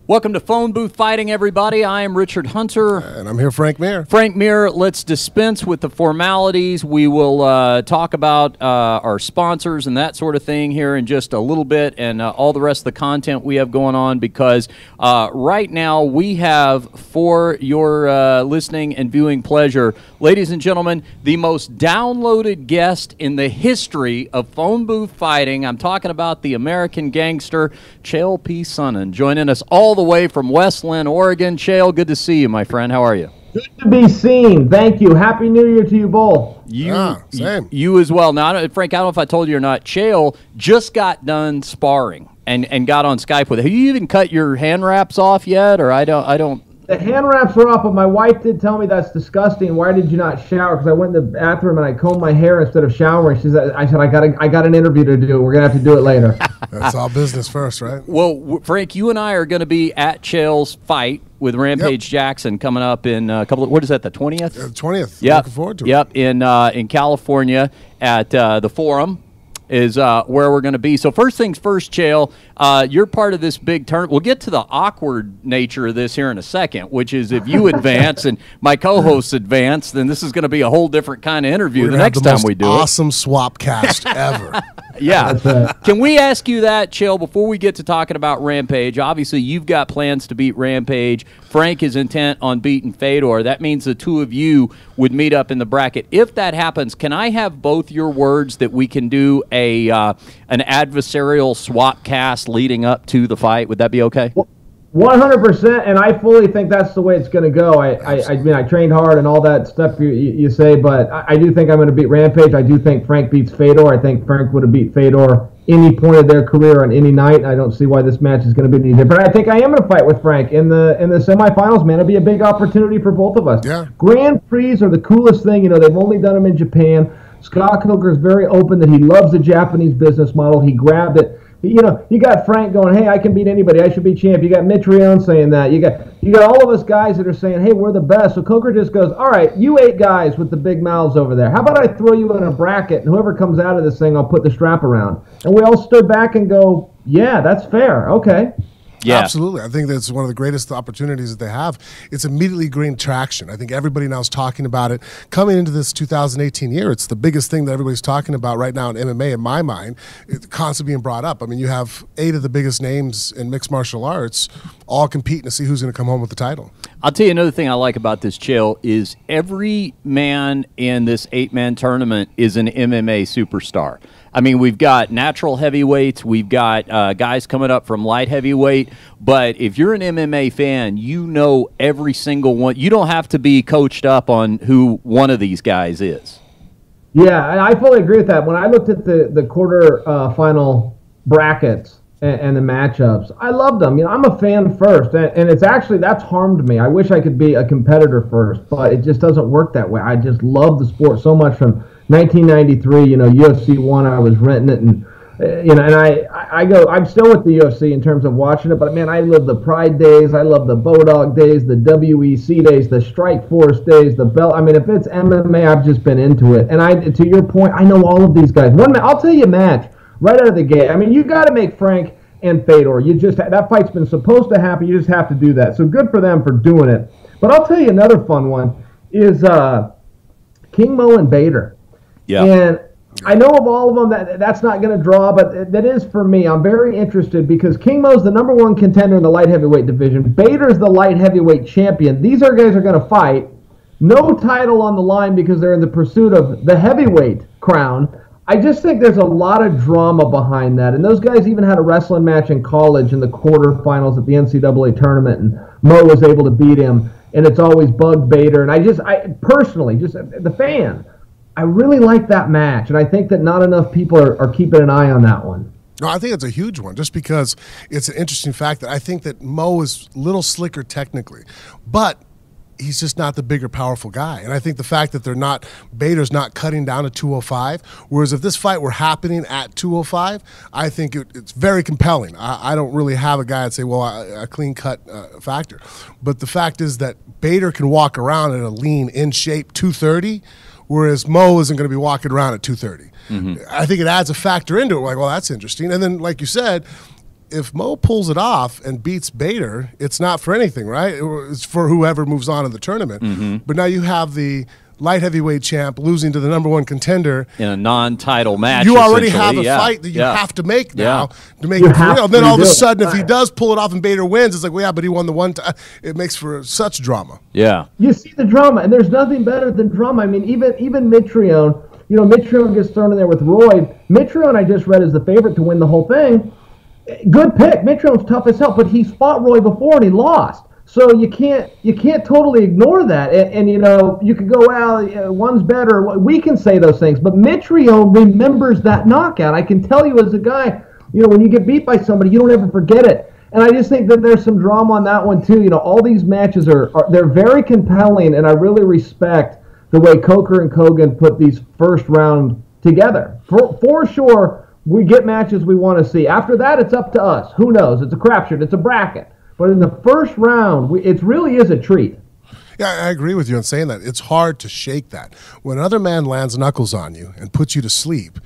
Welcome to Phone Booth Fighting, everybody. I am Richard Hunter. And I'm here, Frank Mir. Frank Mir, let's dispense with the formalities. We will talk about our sponsors and that sort of thing here in just a little bit, and all the rest of the content we have going on, because right now we have, for your listening and viewing pleasure, ladies and gentlemen, the most downloaded guest in the history of Phone Booth Fighting. I'm talking about the American gangster, Chael P. Sonnen, joining us all the way from Westland, Oregon. Chael, good to see you, my friend. How are you? Good to be seen. Thank you. Happy New Year to you both. Same. You as well. Now, Frank, I don't know if I told you or not, Chael just got done sparring and got on Skype with it. Have you even cut your hand wraps off yet? Or I don't. The hand wraps are off, but my wife did tell me that's disgusting. Why did you not shower? Because I went in the bathroom and I combed my hair instead of showering. I said, I got an interview to do. We're gonna have to do it later. That's all business first, right? Well, Frank, you and I are going to be at Chael's fight with Rampage Jackson coming up in a couple of, what is that, the 20th? 20th. Yep. Looking forward to it. Yep, in California at the Forum is where we're going to be. So first things first, Chael, you're part of this big tournament. We'll get to the awkward nature of this here in a second, which is if you advance and my co-hosts advance, then this is going to be a whole different kind of interview the next time we do awesome swap cast ever. Yeah. Can we ask you that, Chael, before we get to talking about Rampage? Obviously, you've got plans to beat Rampage. Frank is intent on beating Fedor. That means the two of you would meet up in the bracket. If that happens, can I have both your words that we can do an adversarial swap cast leading up to the fight? Would that be okay? 100%, and I fully think that's the way it's going to go. I mean, I trained hard and all that stuff you say, but I do think I'm going to beat Rampage. I do think Frank beats Fedor. I think Frank would have beat Fedor any point of their career on any night. I don't see why this match is going to be any different. I think I am going to fight with Frank in the semifinals, man. It'll be a big opportunity for both of us. Yeah. Grand Prix are the coolest thing. You know, they've only done them in Japan. Scott Coker is very open that he loves the Japanese business model. He grabbed it. You know, you got Frank going, hey, I can beat anybody. I should be champ. You got Mitch Rion saying that. You got all of us guys that are saying, hey, we're the best. So Coker just goes, all right, you 8 guys with the big mouths over there. How about I throw you in a bracket, and whoever comes out of this thing, I'll put the strap around. And we all stood back and go, yeah, that's fair. Okay. Yeah, absolutely. I think that's one of the greatest opportunities that they have. It's immediately gained traction. I think everybody now is talking about it. Coming into this 2018 year, it's the biggest thing that everybody's talking about right now in MMA, in my mind. It's constantly being brought up. I mean, you have 8 of the biggest names in mixed martial arts all competing to see who's going to come home with the title. I'll tell you another thing I like about this, Chael, is every man in this 8-man tournament is an MMA superstar. I mean, we've got natural heavyweights, we've got guys coming up from light heavyweight, but if you're an MMA fan, you know every single one. You don't have to be coached up on who one of these guys is. Yeah, and I fully agree with that. When I looked at the quarter final brackets and the matchups, I loved them. You know, I'm a fan first, and it's actually, that's harmed me. I wish I could be a competitor first, but it just doesn't work that way. I just love the sport so much from 1993, you know, UFC 1, I was renting it, and you know, and I'm still with the UFC in terms of watching it, but man, I love the Pride days, I love the Bodog days, the WEC days, the Strike Force days, the belt. I mean, if it's MMA, I've just been into it, and to your point, I know all of these guys. I'll tell you a match right out of the gate. I mean, you got to make Frank and Fedor. That fight's been supposed to happen. You just have to do that. So good for them for doing it. But I'll tell you another fun one is King Mo and Bader. Yeah. And I know of all of them that's not going to draw, but that is for me. I'm very interested because King Mo's the #1 contender in the light heavyweight division. Bader's the light heavyweight champion. These guys are going to fight. No title on the line because they're in the pursuit of the heavyweight crown. I just think there's a lot of drama behind that. And those guys even had a wrestling match in college in the quarterfinals at the NCAA tournament, and Mo was able to beat him. And it's always bugged Bader. And I personally, just the fan, I really like that match, and I think that not enough people are keeping an eye on that one. No, I think it's a huge one, just because it's an interesting fact that I think that Mo is a little slicker technically, but he's just not the bigger, powerful guy. And I think the fact that Bader's not cutting down to 205, whereas if this fight were happening at 205, I think it's very compelling. I don't really have a guy that say, well, a clean-cut factor. But the fact is that Bader can walk around at a lean, in-shape 230, whereas Mo isn't going to be walking around at 230. Mm-hmm. I think it adds a factor into it. Like, well, that's interesting. And then, like you said, if Mo pulls it off and beats Bader, it's not for anything, right? It's for whoever moves on in the tournament. But now you have the light heavyweight champ losing to the number one contender in a non-title match. You already have a fight that you have to make now to make it real. And then all of a sudden, if he does pull it off and Bader wins, it's like, well, yeah, but he won the one time. It makes for such drama. Yeah. You see the drama, and there's nothing better than drama. I mean, even Mitrione, Mitrione gets thrown in there with Roy. Mitrione, I just read, is the favorite to win the whole thing. Good pick. Mitrione's tough as hell, but he's fought Roy before and he lost. So you can't totally ignore that. And you could go, well, one's better. We can say those things, but Mitrione remembers that knockout. I can tell you as a guy, when you get beat by somebody, you don't ever forget it. And I just think that there's some drama on that one too. All these matches they're very compelling, and I really respect the way Coker and Kogan put these first round together. For sure, we get matches we want to see. After that, it's up to us. Who knows? It's a crapshoot. It's a bracket. But in the first round, it really is a treat. Yeah, I agree with you in saying that. It's hard to shake that. When another man lands knuckles on you and puts you to sleep,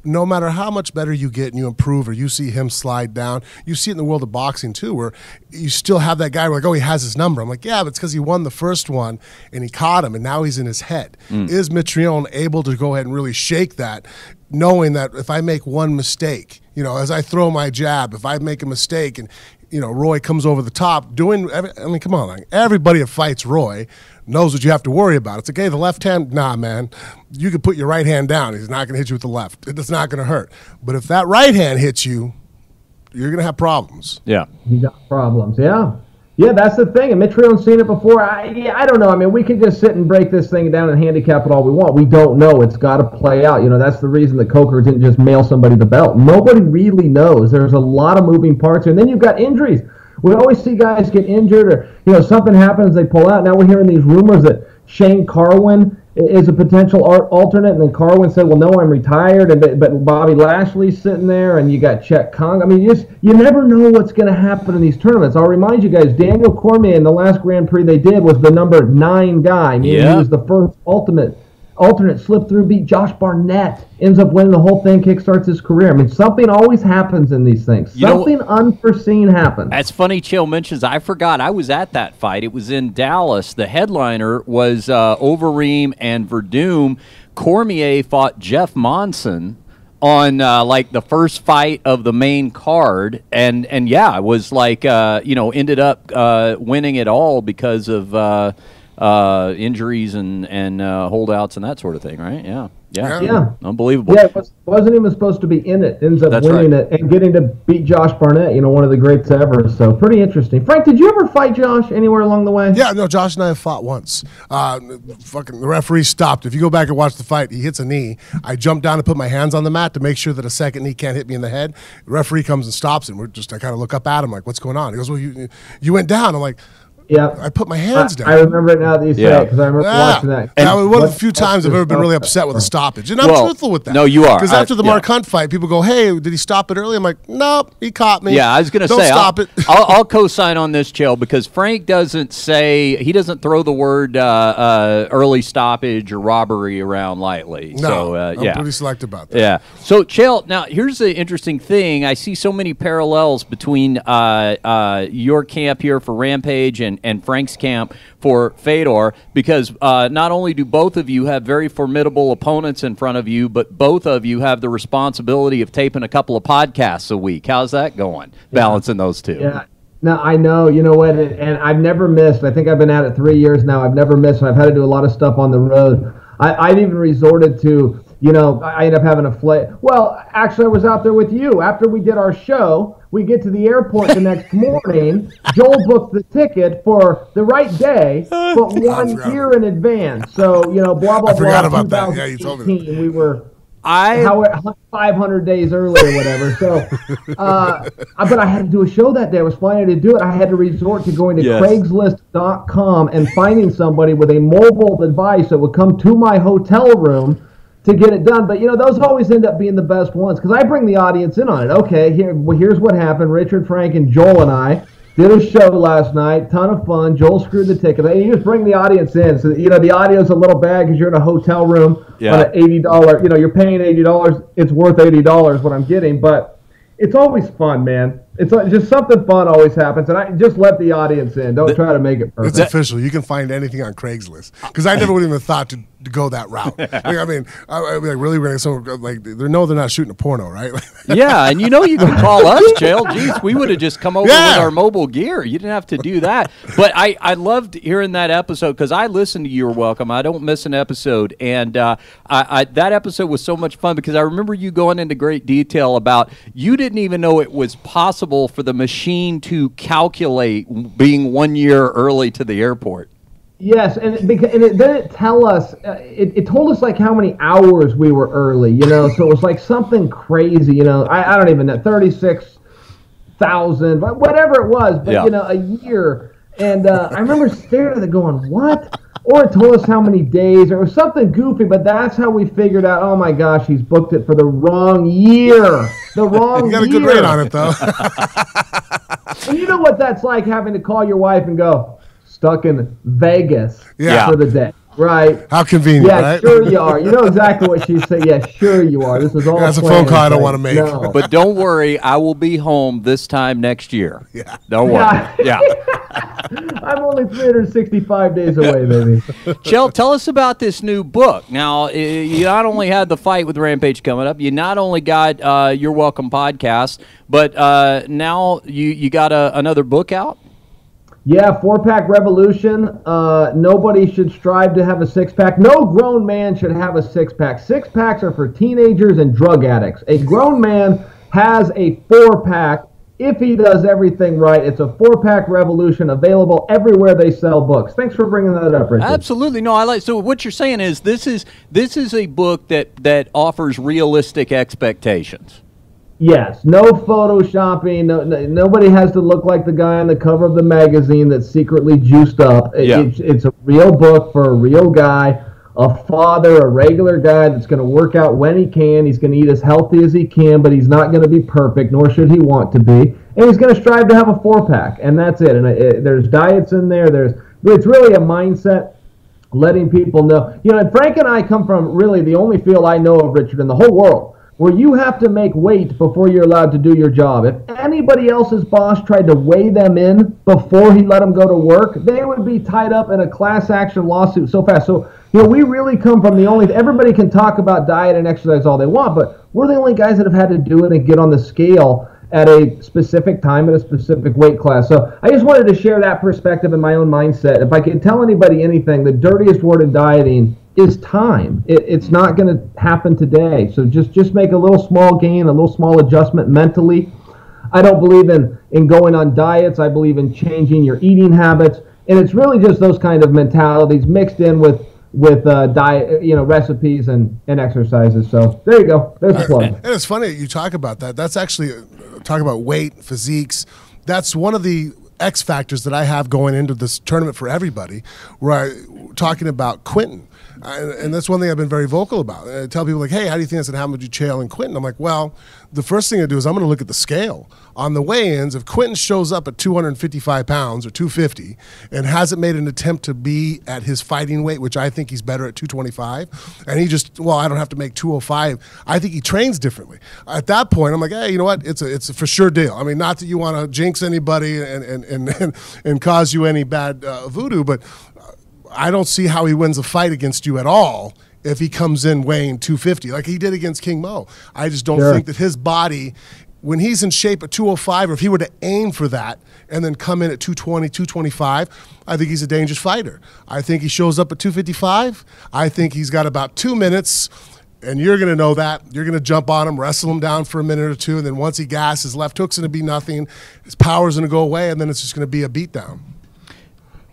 no matter how much better you get and you improve or you see him slide down, you see it in the world of boxing too, where you still have that guy like, oh, he has his number. I'm like, yeah, but it's because he won the first one and he caught him and now he's in his head. Is Mitrione able to go ahead and really shake that, knowing that if I make one mistake, as I throw my jab, if I make a mistake and Roy comes over the top come on, like, everybody that fights Roy knows what you have to worry about. It's okay, the left hand, nah, man, you can put your right hand down. He's not going to hit you with the left. It's not going to hurt. But if that right hand hits you, you're going to have problems. Yeah. You got problems, yeah. Yeah, that's the thing. And Mitrione's seen it before. I don't know. I mean, we can just sit and break this thing down and handicap it all we want. We don't know. It's got to play out. That's the reason that Coker didn't just mail somebody the belt. Nobody really knows. There's a lot of moving parts. And then you've got injuries. We always see guys get injured or, something happens, they pull out. Now we're hearing these rumors that Shane Carwin is a potential alternate, and then Carwin said, well, no, I'm retired, but Bobby Lashley's sitting there, and you got Chet Kong. I mean, you never know what's going to happen in these tournaments. I'll remind you guys, Daniel Cormier in the last Grand Prix they did was the number 9 guy. He was the first alternate, slipped through, beat Josh Barnett, ends up winning the whole thing, kickstarts his career. I mean, something always happens in these things. Something unforeseen happens. That's funny Chael mentions. I forgot. I was at that fight. It was in Dallas. The headliner was Overeem and Verdum. Cormier fought Jeff Monson on the first fight of the main card, and it was ended up winning it all because of injuries and holdouts and that sort of thing, right? Yeah. Unbelievable. Yeah, wasn't even supposed to be in it. Ends up winning it and getting to beat Josh Barnett, one of the greats ever. So pretty interesting. Frank, did you ever fight Josh anywhere along the way? Yeah, no, Josh and I have fought once. The referee stopped. If you go back and watch the fight, he hits a knee. I jump down and put my hands on the mat to make sure that a second knee can't hit me in the head. The referee comes and stops, and I kind of look up at him like, what's going on? He goes, well, you went down. I'm like, yeah, I put my hands down. I remember it now that you say it because I remember watching that. And that was one of the few times I've ever been really upset with a stoppage. And I'm truthful with that. No, you are. Because after the Mark Hunt fight, people go, hey, did he stop it early? I'm like, nope, he caught me. Yeah, I was going to say, don't stop it. I'll co-sign on this, Chael, because Frank doesn't throw the word early stoppage or robbery around lightly. No, so, I'm pretty selective about that. Yeah. So, Chael, now here's the interesting thing. I see so many parallels between your camp here for Rampage and Frank's camp for Fedor, because not only do both of you have very formidable opponents in front of you, but both of you have the responsibility of taping a couple of podcasts a week. How's that going, balancing those two? Yeah. No, I know. You know what? And I've never missed. I think I've been at it 3 years now. I've never missed. And I've had to do a lot of stuff on the road. I've even resorted to, I ended up having a flight. Well, actually, I was out there with you. After we did our show, we get to the airport the next morning. Joel booked the ticket for the right day, but 1 year in advance. So, blah, blah, blah. I forgot about that. Yeah, you told me that. We were 500 days early or whatever. So, but I had to do a show that day. I was flying to do it. I had to resort to going to Craigslist.com and finding somebody with a mobile device that would come to my hotel room to get it done. But, those always end up being the best ones because I bring the audience in on it. Okay, here's what happened. Richard, Frank, and Joel and I did a show last night. Ton of fun. Joel screwed the ticket. And you just bring the audience in. So, the audio's a little bad because you're in a hotel room on an $80, you're paying $80. It's worth $80 what I'm getting. But it's always fun, man. It's just something fun always happens, and I just let the audience in. Don't try to make it perfect. It's official. You can find anything on Craigslist because I never would even thought to go that route. I mean, I'd be like, really, we're someone like they're not shooting a porno, right? Yeah, and you can call us, Chael. Jeez, we would have just come over with our mobile gear. You didn't have to do that. But I loved hearing that episode because I listened to You're Welcome. I don't miss an episode, and that episode was so much fun because I remember you going into great detail about you didn't even know it was possible for the machine to calculate being 1 year early to the airport. Yes, and then it tell us, it told us like how many hours we were early, so it was like something crazy, I don't even know, 36,000, whatever it was, but a year, and I remember staring at it going, what? Or it told us how many days, or it was something goofy, but that's how we figured out, oh my gosh, he's booked it for the wrong year. The wrong year. You got a good rate on it, though. And you know what that's like, having to call your wife and go, stuck in Vegas for the day. Right. How convenient, right? Sure you are. You know exactly what she said. Yeah, sure you are. This is all That's a phone call I don't want to make. No. But don't worry, I will be home this time next year. Yeah. Don't worry. Yeah. I'm only 365 days away, baby. Chael, tell us about this new book. Now, you not only had the fight with Rampage coming up, you not only got Your Welcome podcast, but now you got another book out? Yeah, 4-pack revolution. Nobody should strive to have a 6-pack. No grown man should have a 6-pack. 6-packs are for teenagers and drug addicts. A grown man has a 4-pack if he does everything right. It's a 4-pack revolution available everywhere they sell books. Thanks for bringing that up, Richard. Absolutely. No, I like. So what you're saying is this is a book that offers realistic expectations. Yes, no photoshopping. Nobody has to look like the guy on the cover of the magazine that's secretly juiced up. It's a real book for a real guy, a father, a regular guy that's going to work out when he can. He's going to eat as healthy as he can, but he's not going to be perfect, nor should he want to be. And he's going to strive to have a 4-pack, and that's it. And there's diets in there. It's really a mindset, letting people know. And Frank and I come from really the only field I know of, Richard, in the whole world, where you have to make weight before you're allowed to do your job. If anybody else's boss tried to weigh them in before he let them go to work, they would be tied up in a class action lawsuit so fast. So, we really come from everybody can talk about diet and exercise all they want, but we're the only guys that have had to do it and get on the scale at a specific time at a specific weight class. So I just wanted to share that perspective in my own mindset. If I can tell anybody anything, the dirtiest word in dieting is time. It's not going to happen today. So just make a little small gain, a little small adjustment mentally. I don't believe in going on diets. I believe in changing your eating habits. And it's really just those kind of mentalities mixed in with diet, recipes and exercises. So there you go. There's the plug. And it's funny you talk about that. That's actually talk about weight, physiques. That's one of the X factors that I have going into this tournament for everybody, where talking about Quentin. And that's one thing I've been very vocal about. I tell people, like, hey, how do you think that's going to happen with Chael and Quentin? I'm like, well, the first thing I do is I'm going to look at the scale. On the weigh-ins, if Quentin shows up at 255 pounds or 250 and hasn't made an attempt to be at his fighting weight, which I think he's better at 225, and he just, I don't have to make 205, I think he trains differently. At that point, I'm like, hey, you know what? It's a for sure deal. I mean, not that you want to jinx anybody and cause you any bad voodoo, but I don't see how he wins a fight against you at all if he comes in weighing 250 like he did against King Mo. I just don't think that his body, when he's in shape at 205, or if he were to aim for that and then come in at 220, 225, I think he's a dangerous fighter. I think he shows up at 255. I think he's got about 2 minutes, and you're going to know that. You're going to jump on him, wrestle him down for a minute or two, and then once he gasses, his left hook's going to be nothing, his power's going to go away, and then it's just going to be a beatdown.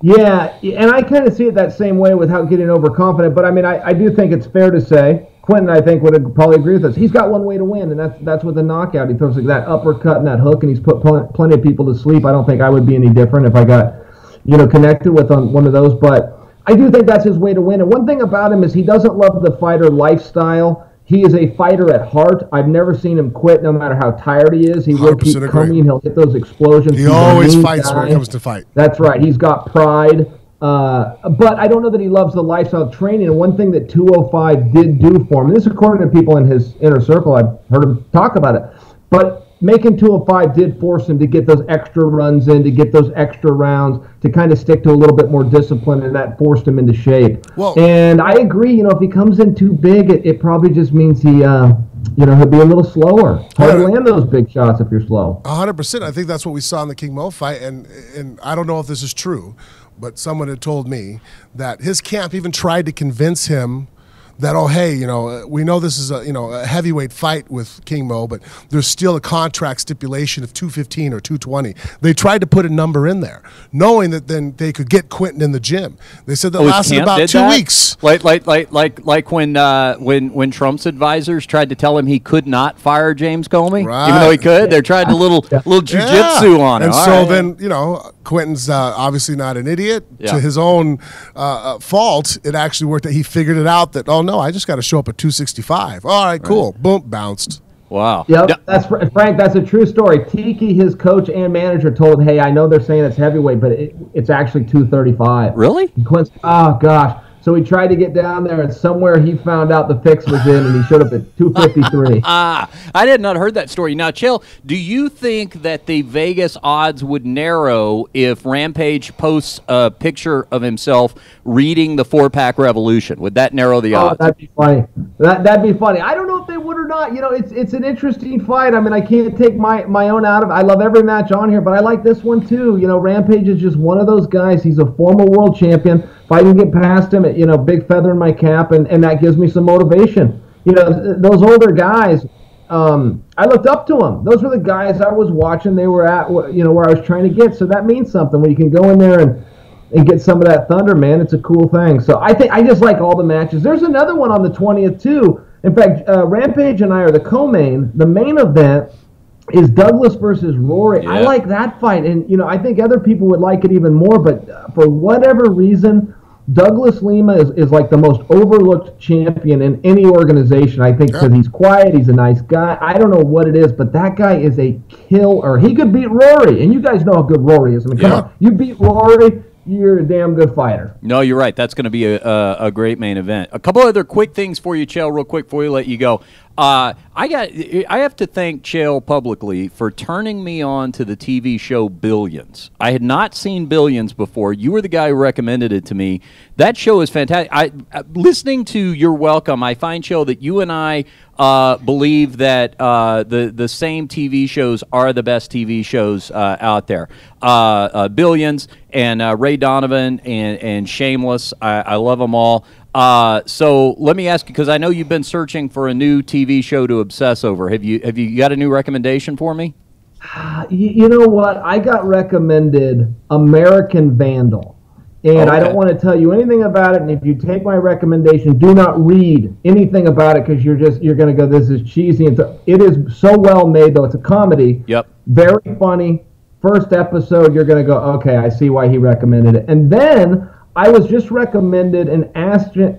Yeah, and I kind of see it that same way without getting overconfident. But I mean, I do think it's fair to say, Quentin, I think, would probably agree with us. He's got one way to win, and that's with a knockout. He throws like that uppercut and that hook, and he's put plenty of people to sleep. I don't think I would be any different if I got, connected with on one of those. But I do think that's his way to win. And one thing about him is he doesn't love the fighter lifestyle. He is a fighter at heart. I've never seen him quit, no matter how tired he is. He will keep coming. He'll hit those explosions. He always fights when it comes to fight. That's right. He's got pride. But I don't know that he loves the lifestyle of training. And one thing that 205 did do for him, and this is according to people in his inner circle, I've heard him talk about it, but making 205 did force him to get those extra runs in, to get those extra rounds, to kind of stick to a little bit more discipline, and that forced him into shape. And I agree, if he comes in too big, it probably just means he'll be a little slower. It's hard to land those big shots if you're slow. 100%. I think that's what we saw in the King Mo fight, and I don't know if this is true, but someone had told me that his camp even tried to convince him that, oh, hey, we know this is a heavyweight fight with King Mo, but there's still a contract stipulation of 215 or 220. They tried to put a number in there, knowing that then they could get Quentin in the gym. They said that lasted about 2 weeks. Like when Trump's advisors tried to tell him he could not fire James Comey, right, even though he could. They're trying to little jujitsu on him. And so then Quentin's obviously not an idiot. Yeah. To his own fault, it actually worked. That he figured it out that, oh no, I just got to show up at 265. All right, cool. Boom, bounced. Wow. Yep, that's Frank. That's a true story. Tiki, his coach and manager, told him, "Hey, I know they're saying it's heavyweight, but it's actually 235." Really? Quincy, oh gosh. So he tried to get down there, and somewhere he found out the fix was in, and he showed up at 253. I had not heard that story. Now, Chael, do you think that the Vegas odds would narrow if Rampage posts a picture of himself reading the 4-Pack Revolution? Would that narrow the odds? That'd be funny. That'd be funny. I don't know if they would or not. It's an interesting fight. I mean, I can't take my own out of it. I love every match on here, but I like this one too. Rampage is just one of those guys. He's a former world champion. If I can get past him, big feather in my cap, and that gives me some motivation. Those older guys, I looked up to them. Those were the guys I was watching. They were at, where I was trying to get. So that means something when you can go in there and get some of that thunder, man. It's a cool thing. So I just like all the matches. There's another one on the 20th too. In fact, Rampage and I are the co-main. The main event is Douglas versus Rory. Yeah. I like that fight, and I think other people would like it even more. But for whatever reason, Douglas Lima is like the most overlooked champion in any organization. I think because he's quiet, he's a nice guy. I don't know what it is, but that guy is a killer. He could beat Rory, and you guys know how good Rory is. I mean, come on, you beat Rory, you're a damn good fighter. No, you're right. That's going to be a great main event. A couple other quick things for you, Chael, real quick before we let you go. I have to thank Chael publicly for turning me on to the TV show Billions. I had not seen Billions before. You were the guy who recommended it to me. That show is fantastic. Listening to You're Welcome, I find, Chael, that you and I believe that the same TV shows are the best TV shows out there. Billions and Ray Donovan and Shameless. I love them all. So let me ask you, because I know you've been searching for a new TV show to obsess over. Have you got a new recommendation for me? You know what? I got recommended American Vandal. And I don't want to tell you anything about it. And if you take my recommendation, do not read anything about it, because you're going to go, this is cheesy. It is so well made, though. It's a comedy. Yep. Very funny. First episode, you're going to go, okay, I see why he recommended it. And then I was just recommended an Ashton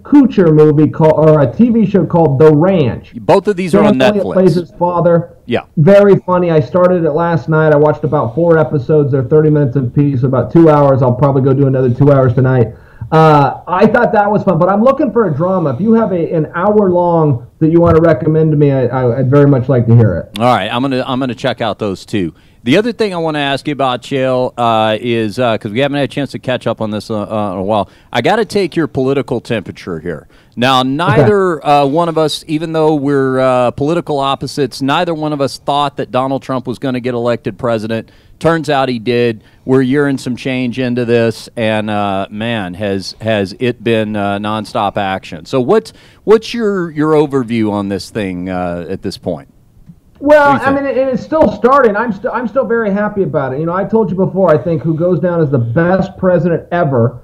Kutcher movie or a TV show called The Ranch. Both of these are on Netflix. Plays his father. Yeah. Very funny. I started it last night. I watched about 4 episodes. They're 30 minutes apiece, about 2 hours. I'll probably go do another 2 hours tonight. I thought that was fun, but I'm looking for a drama. If you have an hour long that you want to recommend to me, I'd very much like to hear it. All right, I'm gonna check out those two. The other thing I want to ask you about, Chael, is because we haven't had a chance to catch up on this in a while. I got to take your political temperature here. Now, neither one of us, even though we're political opposites, neither one of us thought that Donald Trump was going to get elected president. Turns out he did. We're yearing some change into this, and man, has it been nonstop action. So, what's your overview on this thing at this point? Well, I mean, it's still starting. I'm still very happy about it. I told you before, I think who goes down as the best president ever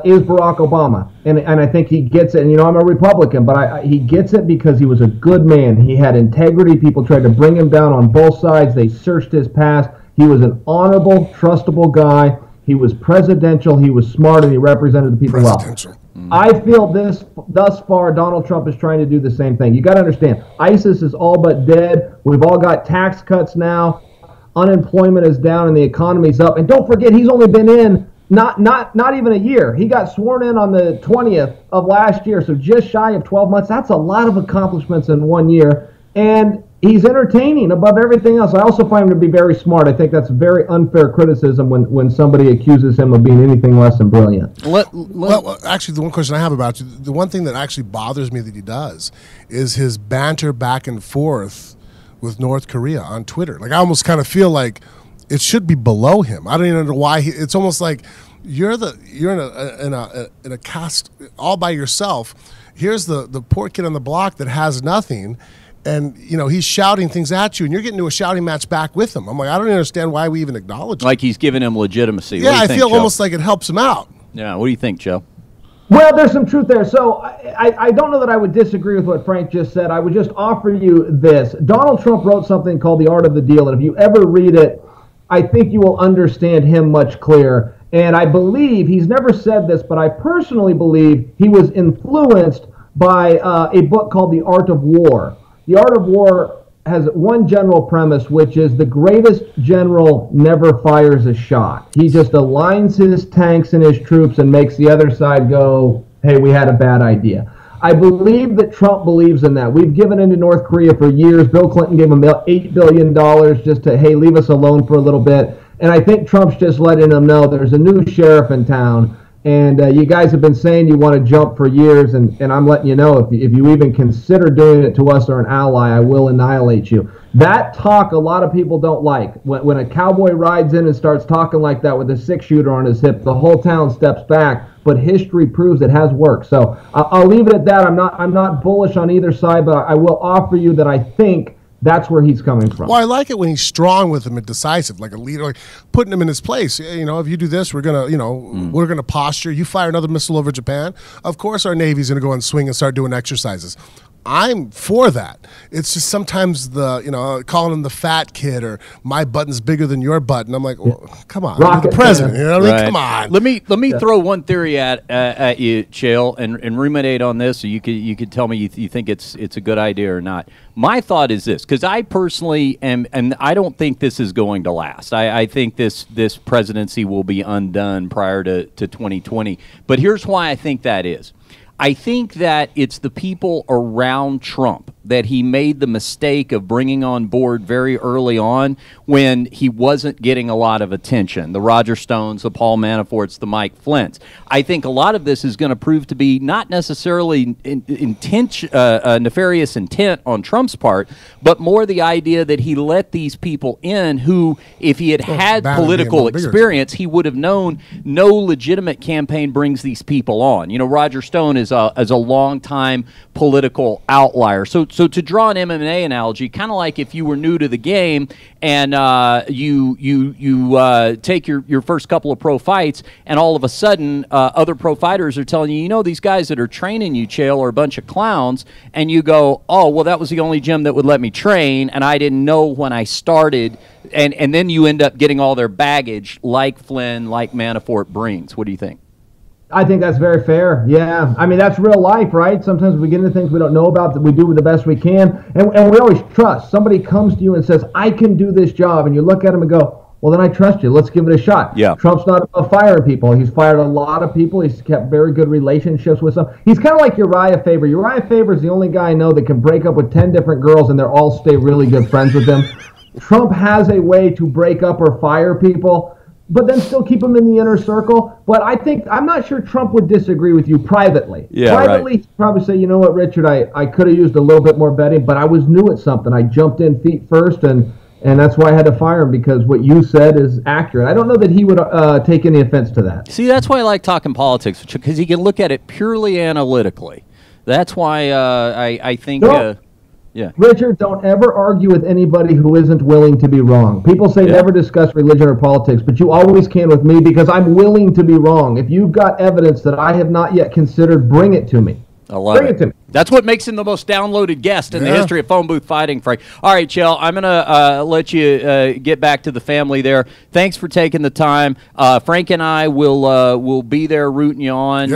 is Barack Obama. And I think he gets it. And, I'm a Republican, but he gets it because he was a good man. He had integrity. People tried to bring him down on both sides. They searched his past. He was an honorable, trustable guy. He was presidential. He was smart, and he represented the people well. I feel thus far, Donald Trump is trying to do the same thing. You got to understand, ISIS is all but dead. We've all got tax cuts now. Unemployment is down, and the economy's up. And don't forget, he's only been in not even a year. He got sworn in on the 20th of last year, so just shy of 12 months. That's a lot of accomplishments in 1 year. And he's entertaining above everything else. I also find him to be very smart. I think that's very unfair criticism when somebody accuses him of being anything less than brilliant. Well, actually, the one question I have about you, the one thing that actually bothers me that he does is his banter back and forth with North Korea on Twitter. Like, I almost kind of feel like it should be below him. I don't even know why. It's almost like you're in a cast all by yourself. Here's the poor kid on the block that has nothing, and he's shouting things at you, and you're getting into a shouting match back with him. I'm like, I don't understand why we even acknowledge it. Like he's giving him legitimacy. Yeah, I feel almost like it helps him out. Yeah, what do you think, Joe? Well, there's some truth there. So I don't know that I would disagree with what Frank just said. I would just offer you this. Donald Trump wrote something called The Art of the Deal, and if you ever read it, I think you will understand him much clearer. And I believe, he's never said this, but I personally believe he was influenced by a book called The Art of War. The Art of War has one general premise, which is the greatest general never fires a shot. He just aligns his tanks and his troops and makes the other side go, hey, we had a bad idea. I believe that Trump believes in that. We've given into North Korea for years. Bill Clinton gave him $8 billion just to, hey, leave us alone for a little bit. And I think Trump's just letting them know there's a new sheriff in town. And you guys have been saying you want to jump for years, and I'm letting you know, if you even consider doing it to us or an ally, I will annihilate you. That talk a lot of people don't like. When a cowboy rides in and starts talking like that with a 6-shooter on his hip, the whole town steps back. But history proves it has worked. So I'll leave it at that. I'm not bullish on either side, but I will offer you that I think that's where he's coming from. Well, I like it when he's strong with him and decisive, like a leader, like putting him in his place. If you do this, we're gonna posture. You fire another missile over Japan, of course our Navy's gonna go and swing and start doing exercises. I'm for that. It's just sometimes calling him the fat kid or my button's bigger than your button. I'm like, well, come on, you're the president. You know what I mean? Come on. Let me throw one theory at you, Chael, and ruminate on this. So you could tell me you think it's a good idea or not. My thought is this, because I personally am, and I don't think this is going to last. I think this presidency will be undone prior to 2020. But here's why I think that is. I think that it's the people around Trump that he made the mistake of bringing on board very early on when he wasn't getting a lot of attention. The Roger Stones, the Paul Manaforts, the Mike Flints. I think a lot of this is going to prove to be not necessarily nefarious intent on Trump's part, but more the idea that he let these people in who, if he had political experience, he would have known no legitimate campaign brings these people on. Roger Stone is a long-time political outlier. So to draw an MMA analogy, kind of like if you were new to the game and you take your first couple of pro fights, and all of a sudden other pro fighters are telling you, these guys that are training you, Chael, are a bunch of clowns, and you go, oh, well, that was the only gym that would let me train, and I didn't know when I started, and then you end up getting all their baggage like Flynn, like Manafort brings. What do you think? I think that's very fair. Yeah. I mean, that's real life, right? Sometimes we get into things we don't know about that we do the best we can. And we always trust. Somebody comes to you and says, I can do this job. And you look at them and go, well, then I trust you. Let's give it a shot. Yeah. Trump's not about firing people. He's fired a lot of people. He's kept very good relationships with some. He's kind of like Uriah Faber. Uriah Faber is the only guy I know that can break up with 10 different girls and they're all stay really good friends with him. Trump has a way to break up or fire people, but then still keep them in the inner circle. But I'm not sure Trump would disagree with you privately. Yeah, privately, he'd probably say, you know what, Richard, I could have used a little bit more vetting, but I was new at something. I jumped in feet first, and that's why I had to fire him, because what you said is accurate. I don't know that he would take any offense to that. See, that's why I like talking politics, because he can look at it purely analytically. That's why I think... Yeah. Richard, don't ever argue with anybody who isn't willing to be wrong. People say never discuss religion or politics, but you always can with me, because I'm willing to be wrong. If you've got evidence that I have not yet considered, bring it to me. I love Bring it to me. That's what makes him the most downloaded guest in the history of phone booth fighting, Frank. All right, Chael, I'm going to let you get back to the family there. Thanks for taking the time. Frank and I will be there rooting you on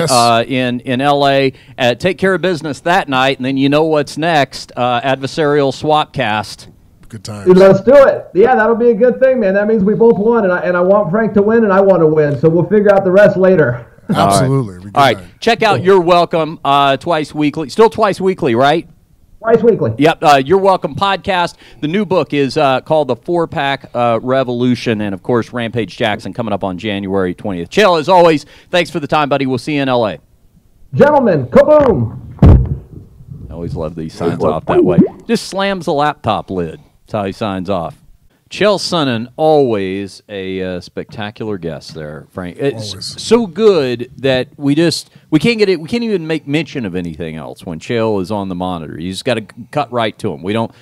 in L.A. Take care of business that night, and then you know what's next, adversarial swapcast. Good times. Let's do it. Yeah, that'll be a good thing, man. That means we both won, and I want Frank to win, and I want to win. So we'll figure out the rest later. Absolutely. All right. Check out You're Welcome twice weekly. Still twice weekly, right? Twice weekly. Yep, You're Welcome podcast. The new book is called The 4-Pack Revolution, and, of course, Rampage Jackson coming up on January 20th. Chael, as always, thanks for the time, buddy. We'll see you in L.A. Gentlemen, kaboom! I always love these signs off that way. Just slams the laptop lid. That's how he signs off. Chael Sonnen, always a spectacular guest there, Frank. It's always so good that we can't get it. We can't even make mention of anything else when Chael is on the monitor. You just got to cut right to him. We don't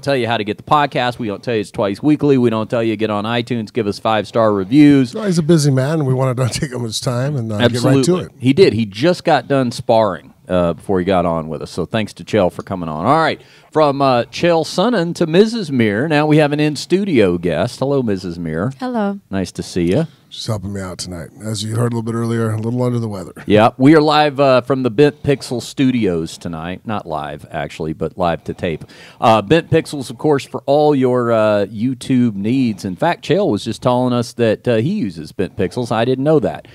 tell you how to get the podcast. We don't tell you it's twice weekly. We don't tell you get on iTunes, give us 5-star reviews. No, he's a busy man, and we wanted to take him his time and get Absolutely. right to it. He did. He just got done sparring before he got on with us. So thanks to Chael for coming on. All right. From Chael Sonnen to Mrs. Mir, now we have an in-studio guest. Hello, Mrs. Mir. Hello. Nice to see you. She's helping me out tonight. As you heard a little bit earlier, a little under the weather. Yeah, we are live from the Bent Pixel studios tonight. Not live, actually, but live to tape. Bent Pixels, of course, for all your YouTube needs. In fact, Chael was just telling us that he uses Bent Pixels. I didn't know that.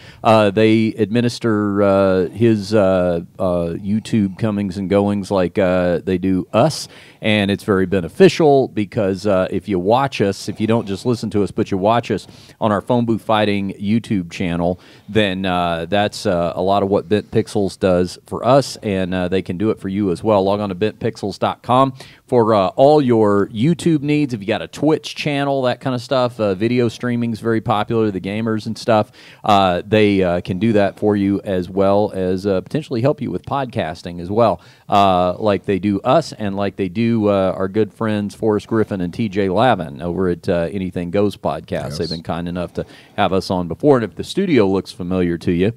They administer his YouTube comings and goings like they do us. And it's very beneficial because if you watch us, if you don't just listen to us, but you watch us on our Phone Booth Fighting YouTube channel, then that's a lot of what Bent Pixels does for us, and they can do it for you as well. Log on to bentpixels.com for all your YouTube needs. If you got a Twitch channel, that kind of stuff, video streaming is very popular, the gamers and stuff, they can do that for you as well as potentially help you with podcasting as well, like they do us and like they do our good friends Forrest Griffin and TJ Lavin over at Anything Goes podcast. Yes. They've been kind enough to have us on before, and if the studio looks familiar to you,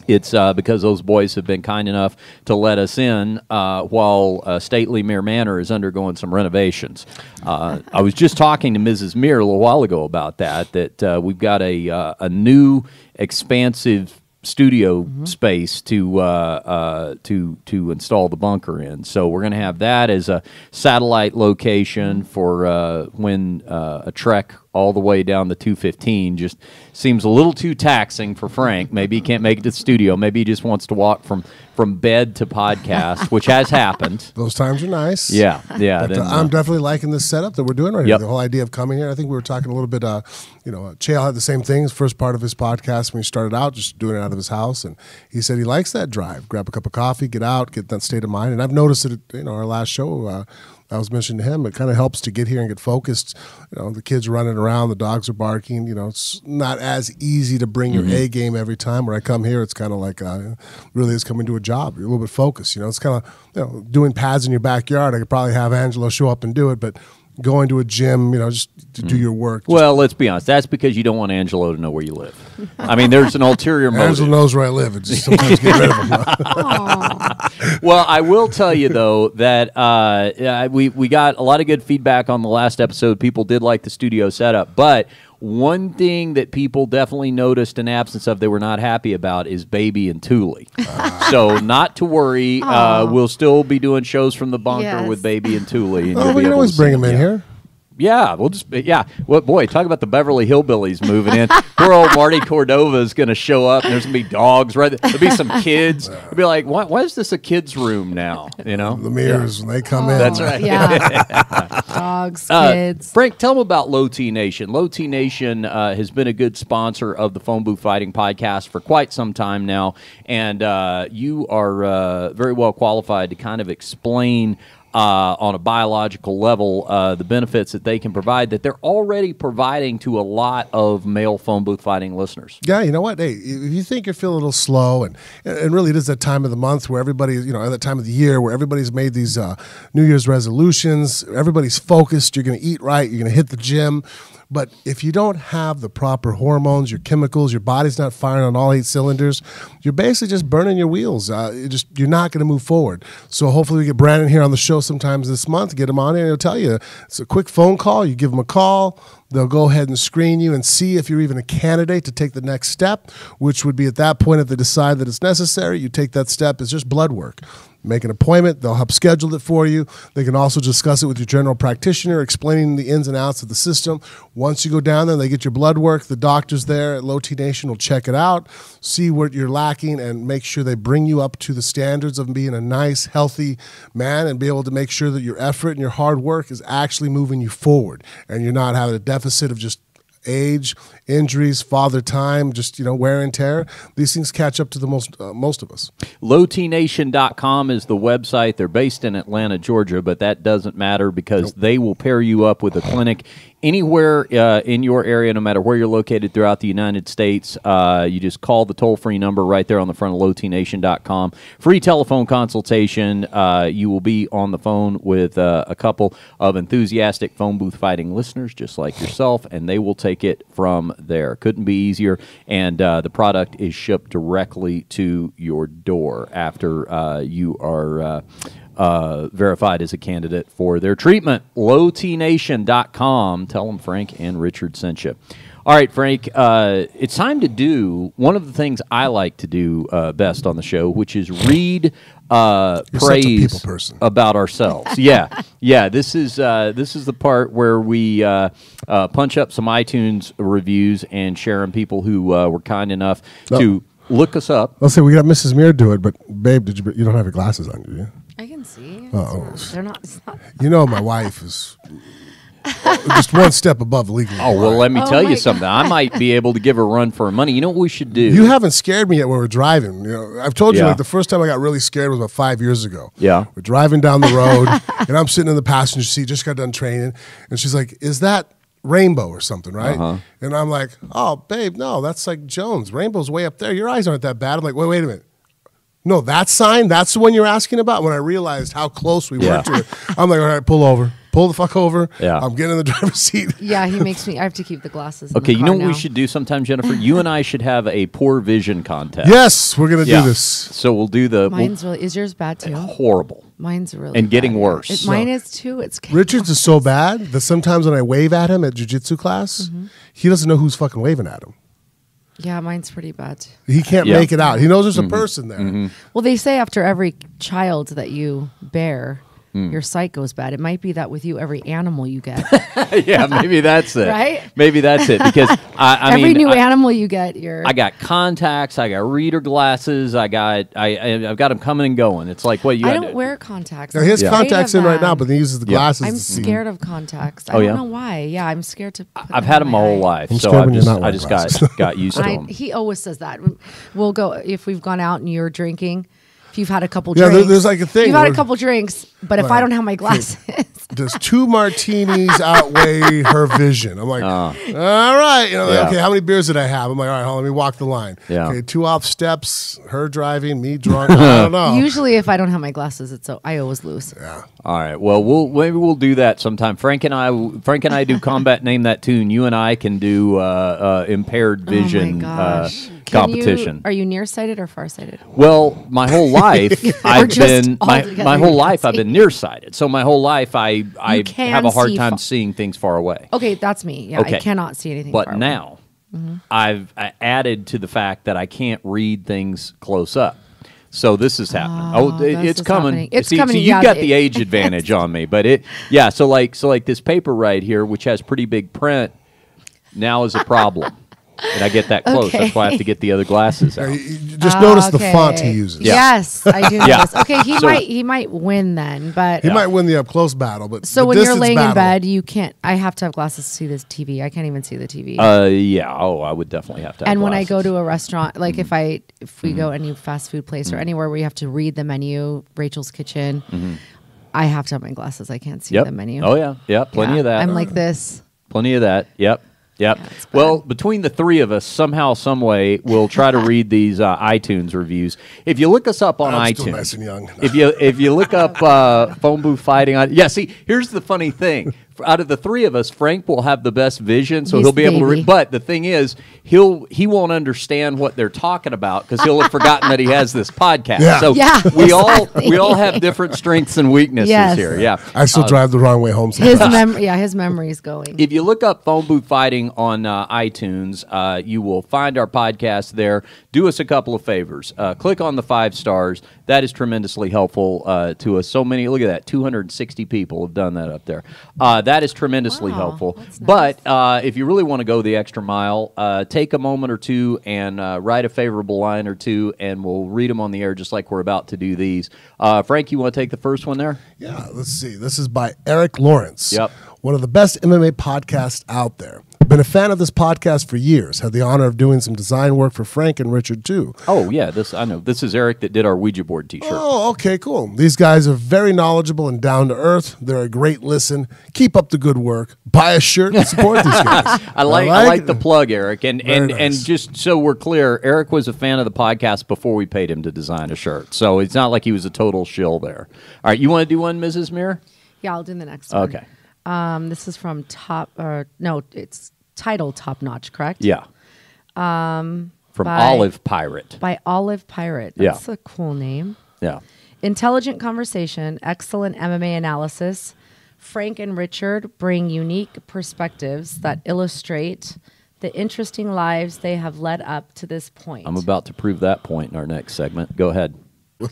it's because those boys have been kind enough to let us in while stately Mir Manor is undergoing some renovations. I was just talking to Mrs. Mir a little while ago about that we've got a new expansive studio space to install the bunker in. So we're going to have that as a satellite location for when a trek all the way down the 215 just seems a little too taxing for Frank. Maybe he can't make it to the studio. Maybe he just wants to walk from bed to podcast, which has happened. Those times are nice. Yeah. But, I'm definitely liking this setup that we're doing right here. The whole idea of coming here. I think we were talking a little bit, Chael had the same thing. First part of his podcast when he started out, just doing it out of his house. And he said he likes that drive. Grab a cup of coffee, get out, get that state of mind. And I've noticed it, our last show, I was mentioning to him, it kind of helps to get here and get focused. The kids are running around, the dogs are barking. It's not as easy to bring your A game every time. When I come here, it's kind of like really is coming to a job. You're a little bit focused. It's kind of doing pads in your backyard. I could probably have Angelo show up and do it, but going to a gym, just to do your work. Well, let's be honest. That's because you don't want Angelo to know where you live. I mean, there's an ulterior motive. Angelo knows where I live. It just sometimes get rid of him. Well, I will tell you, though, that we got a lot of good feedback on the last episode. People did like the studio setup, but one thing that people definitely noticed an absence of they were not happy about is Baby and Thule. So not to worry. We'll still be doing shows from the bunker with Baby and Thule. And we can always bring them in here. Yeah, Well, boy, talk about the Beverly Hillbillies moving in. Poor old Marty Cordova is going to show up, and there's going to be dogs right there. There'll be some kids. It'll be like, why is this a kid's room now? The Mirs, when they come in. That's right. Yeah. Dogs, kids. Frank, tell them about Low T Nation. Low T Nation has been a good sponsor of the Phone Booth Fighting podcast for quite some time now, and you are very well qualified to kind of explain on a biological level the benefits that they can provide that they're already providing to a lot of male phone booth fighting listeners. Yeah, you know what? Hey, if you think you're feeling a little slow, and really it is that time of the month where everybody, at that time of the year where everybody's made these New Year's resolutions, everybody's focused, you're going to eat right, you're going to hit the gym. But if you don't have the proper hormones, your chemicals, your body's not firing on all 8 cylinders, you're basically just burning your wheels. You're not going to move forward. So hopefully we get Brandon here on the show sometimes this month, get him on here, and he'll tell you. It's a quick phone call. You give him a call. They'll go ahead and screen you and see if you're even a candidate to take the next step, which would be at that point if they decide that it's necessary, you take that step. It's just blood work. make an appointment. They'll help schedule it for you. They can also discuss it with your general practitioner, explaining the ins and outs of the system. Once you go down there, they get your blood work. The doctors there at Low T Nation will check it out, see what you're lacking, and make sure they bring you up to the standards of being a nice, healthy man, and be able to make sure that your effort and your hard work is actually moving you forward, and you're not having a deficit of just age, injuries, father time, just wear and tear. These things catch up to the most of us. LowTNation.com is the website. They're based in Atlanta, Georgia, but that doesn't matter because they will pair you up with a clinic anywhere in your area, no matter where you're located throughout the United States. You just call the toll-free number right there on the front of LowTNation.com. Free telephone consultation. You will be on the phone with a couple of enthusiastic phone booth fighting listeners just like yourself, and they will take it from there. Couldn't be easier, and the product is shipped directly to your door after you are verified as a candidate for their treatment. LowTNation.com. Tell them Frank and Richard sent you. All right, Frank, it's time to do one of the things I like to do best on the show, which is read praise about ourselves. Yeah. This is the part where we punch up some iTunes reviews and share them. People who were kind enough to look us up. I'll say we got Mrs. Mir do it, but babe, you don't have your glasses on, do you? I can see. Oh, they're not. It's not. My wife is just one step above legal. Oh, well, let me tell you something. I might be able to give her a run for her money. You know what we should do? You haven't scared me yet when we're driving. I've told you, the first time I got really scared was about 5 years ago. Yeah. We're driving down the road, and I'm sitting in the passenger seat, just got done training, and she's like, is that Rainbow or something, right? And I'm like, oh, babe, no, that's like Jones. Rainbow's way up there. Your eyes aren't that bad. I'm like, wait a minute. No, that sign, that's the one you're asking about? When I realized how close we were to it, I'm like, all right, pull over. Pull the fuck over. Yeah. I'm getting in the driver's seat. Yeah, he makes me, I have to keep the glasses in Okay, the you car know what we should do sometime, Jennifer? You and I should have a poor vision contest. Yes, we're going to do this. So we'll do the... Mine's really, is yours bad too? Horrible. Mine's really and getting bad. worse. Mine is too. It's Richard's is so bad that sometimes when I wave at him at jiu-jitsu class, he doesn't know who's fucking waving at him. Yeah, mine's pretty bad. He can't make it out. He knows there's a person there. Well, they say after every child that you bear, your sight goes bad. It might be that with you, every animal you get. Yeah, maybe that's it. Right? Maybe that's it. Because every new animal you get, I got contacts. I got reader glasses. I've got them coming and going. It's like what you. I don't wear contacts. Now, he has contacts in right now, but he uses the glasses. I'm to see. scared of contacts. I don't know why. Yeah, I'm scared to. I've had them my whole life, so I just got used to them. He always says that. We'll go if we've gone out and you're drinking. If you've had a couple drinks. Yeah, there's like a thing. You've had a couple drinks, but if I don't have my glasses. Does 2 martinis outweigh her vision? I'm like, all right. Okay, how many beers did I have? I'm like, all right, hold on, let me walk the line. Yeah. Okay, 2 off steps, her driving, me drunk. I don't know. Usually if I don't have my glasses, I always lose. Yeah. All right. Well, maybe we'll do that sometime. Frank and I do Combat Name That Tune. You and I can do impaired vision competition. Are you nearsighted or farsighted? Well, my whole life I've been nearsighted. So my whole life I have a hard time seeing things far away. Okay, that's me. Yeah, I cannot see anything far away. But now I've added to the fact that I can't read things close up. So this is happening. It's coming. It's coming. See, you've got the age advantage on me, but So like this paper right here, which has pretty big print, now is a problem. And I get that close. Okay. That's why I have to get the other glasses out. Just notice the font he uses. Yeah. Yes, I do notice. Okay, he might win then, but he might win the up close battle. But so when you're laying in bed, you can't. I have to have glasses to see this TV. I can't even see the TV. Yeah. Oh, I would definitely have to. Have and when glasses. I go to a restaurant, like if we go any fast food place or anywhere where you have to read the menu, Rachel's Kitchen, I have to have my glasses. I can't see the menu. Oh yeah, plenty of that. I'm like this. Plenty of that. Yep. Well, between the three of us, somehow, some way, we'll try to read these iTunes reviews. If you look us up on iTunes, still nice and young. if you look up Phone Booth Fighting on, see, here's the funny thing. out of the three of us, Frank will have the best vision, so He's he'll be able to baby. read. But the thing is, he won't understand what they're talking about because he'll have forgotten that he has this podcast. Yeah. So Yeah, we all have different strengths and weaknesses Yes. here. Yeah. I still drive the wrong way home His sometimes. his memory's going. If you look up Phone Booth Fighting on iTunes, you will find our podcast there. Do us a couple of favors. Click on the 5 stars. That is tremendously helpful to us. So many, look at that, 260 people have done that up there. That is tremendously Wow, helpful. that's nice. But if you really want to go the extra mile, take a moment or two and write a favorable line or two, and we'll read them on the air just like we're about to do these. Frank, you want to take the first one there? Yeah, let's see. This is by Eric Lawrence. Yep. One of the best MMA podcasts out there. Been a fan of this podcast for years. Had the honor of doing some design work for Frank and Richard, too. Oh, yeah, I know. This is Eric that did our Ouija board T-shirt. Oh, okay, cool. These guys are very knowledgeable and down to earth. They're a great listen. Keep up the good work. Buy a shirt and support these guys. I like the plug, Eric, and nice. just so we're clear, Eric was a fan of the podcast before we paid him to design a shirt, so it's not like he was a total shill there. All right, you want to do one, Mrs. Mir? Yeah, I'll do the next one. Okay. This is from it's titled Top Notch, correct? Yeah. From Olive Pirate. By Olive Pirate. Yeah. That's a cool name. Yeah. Intelligent conversation, excellent MMA analysis. Frank and Richard bring unique perspectives that illustrate the interesting lives they have led up to this point. I'm about to prove that point in our next segment. Go ahead.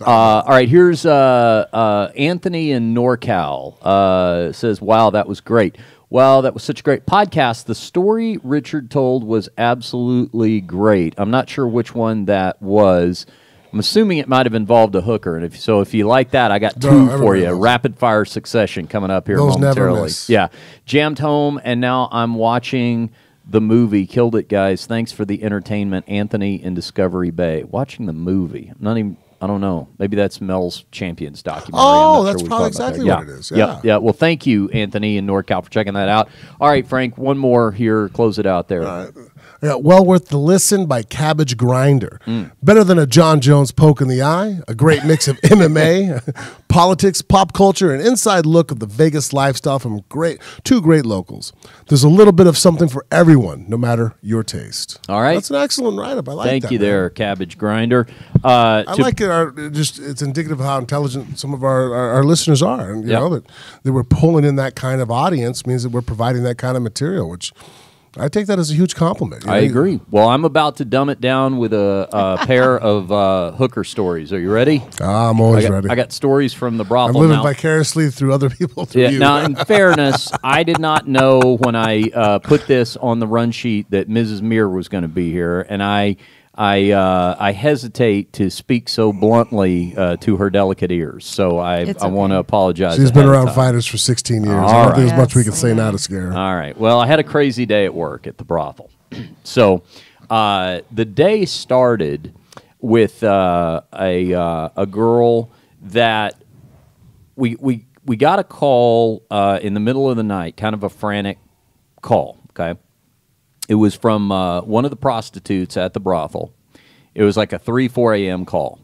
All right, here's Anthony in NorCal. Says, wow, that was great. Well, that was such a great podcast. The story Richard told was absolutely great. I'm not sure which one that was. I'm assuming it might have involved a hooker. And if you like that, I got two for you. Rapid fire succession coming up here Those momentarily. never miss. Yeah. Jammed home, and now I'm watching the movie. Killed it, guys. Thanks for the entertainment. Anthony in Discovery Bay. Watching the movie. I don't know. Maybe that's Mel's Champions documentary. Oh, I'm not that's sure we probably talked about exactly that. what it is. Yeah. Yeah. Well, thank you, Anthony in NorCal, for checking that out. All right, Frank, one more here. Close it out there. Yeah, well worth the listen by Cabbage Grinder. Better than a John Jones poke in the eye. A great mix of MMA, politics, pop culture, and inside look of the Vegas lifestyle from two great locals. There's a little bit of something for everyone, no matter your taste. All right. That's an excellent write-up. I like that. Thank you man. there, Cabbage Grinder. I like it. It's indicative of how intelligent some of our listeners are. And, you know, that we're pulling in that kind of audience means that we're providing that kind of material, which I take that as a huge compliment. I agree. Well, I'm about to dumb it down with a pair of hooker stories. Are you ready? I'm always ready. I got stories from the brothel. I'm living vicariously through other people. Through you. Now, in fairness, I did not know when I put this on the run sheet that Mrs. Mir was going to be here, and I hesitate to speak so bluntly to her delicate ears. So I want to apologize. She's been around fighters for 16 years. I don't think there's much we can say now to scare her. All right. Well, I had a crazy day at work at the brothel. So the day started with a girl that we got a call in the middle of the night, kind of a frantic call, okay? It was from one of the prostitutes at the brothel. It was like a 3, 4 a.m. call.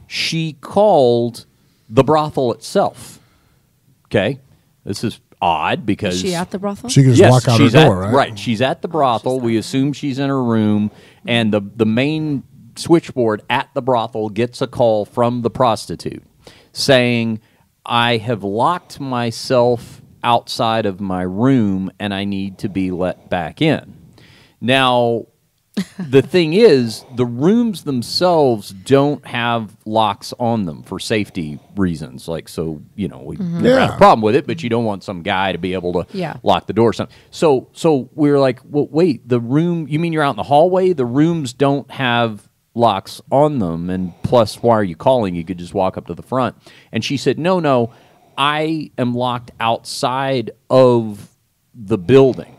She called the brothel itself. Okay? This is odd because... Is she at the brothel? She can just walk out her door, right? Right. She's at the brothel. We assume she's in her room. And the main switchboard at the brothel gets a call from the prostitute saying, I have locked myself outside of my room and I need to be let back in. Now, the thing is, the rooms themselves don't have locks on them for safety reasons. Like, so, you know, we never had a problem with it, but you don't want some guy to be able to lock the door or something. So we were like, well, wait, the room, you mean you're out in the hallway? The rooms don't have locks on them, and plus, why are you calling? You could just walk up to the front. And she said, no, I am locked outside of the building.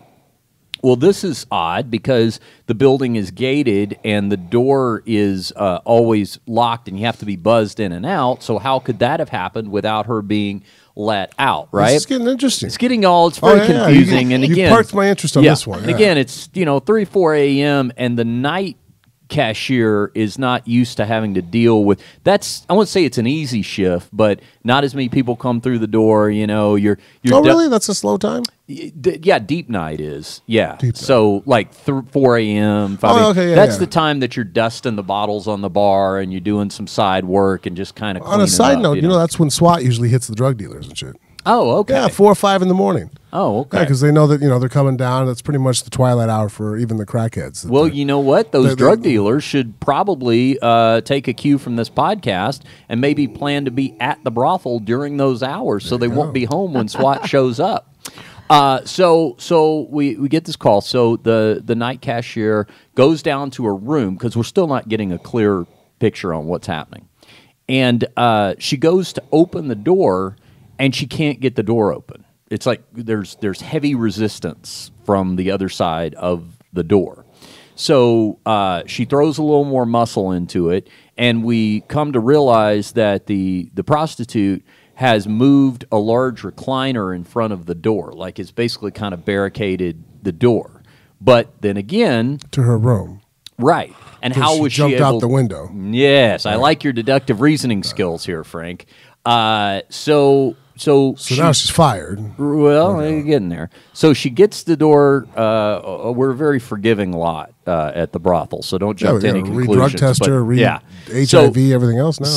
Well, this is odd because the building is gated and the door is always locked and you have to be buzzed in and out. So how could that have happened without her being let out, right? It's getting interesting. It's very confusing. And again, you parked my interest on this one. And again, it's 3, 4 a.m. and the night cashier is not used to having to deal with that's. I won't say it's an easy shift, but not as many people come through the door. You know, you're oh, really? That's a slow time? Yeah, deep night is. Yeah. Deep night. So like 4 a.m. 5 a.m. Okay, yeah, that's yeah. the time that you're dusting the bottles on the bar and you're doing some side work and just kind of On a side note, you know, that's when SWAT usually hits the drug dealers and shit. Oh, okay. Yeah, 4 or 5 in the morning. Oh, okay. Yeah, because they know that, you know, they're coming down. That's pretty much the twilight hour for even the crackheads. Well, you know what? Those drug dealers should probably take a cue from this podcast and maybe plan to be at the brothel during those hours so they won't be home when SWAT shows up. So we get this call. So the night cashier goes down to her room because we're still not getting a clear picture on what's happening. And she goes to open the door, and she can't get the door open. It's like there's heavy resistance from the other side of the door. So she throws a little more muscle into it, and we come to realize that the prostitute has moved a large recliner in front of the door, like it's basically kind of barricaded the door. But then again, to her room. Right. And how was she jumped able out the window? Yes, I like your deductive reasoning skills here, Frank. So now she's fired. Well, you're getting there. So she gets the door. We're a very forgiving lot at the brothel, so don't jump to any conclusions. Drug tester, HIV, everything else now.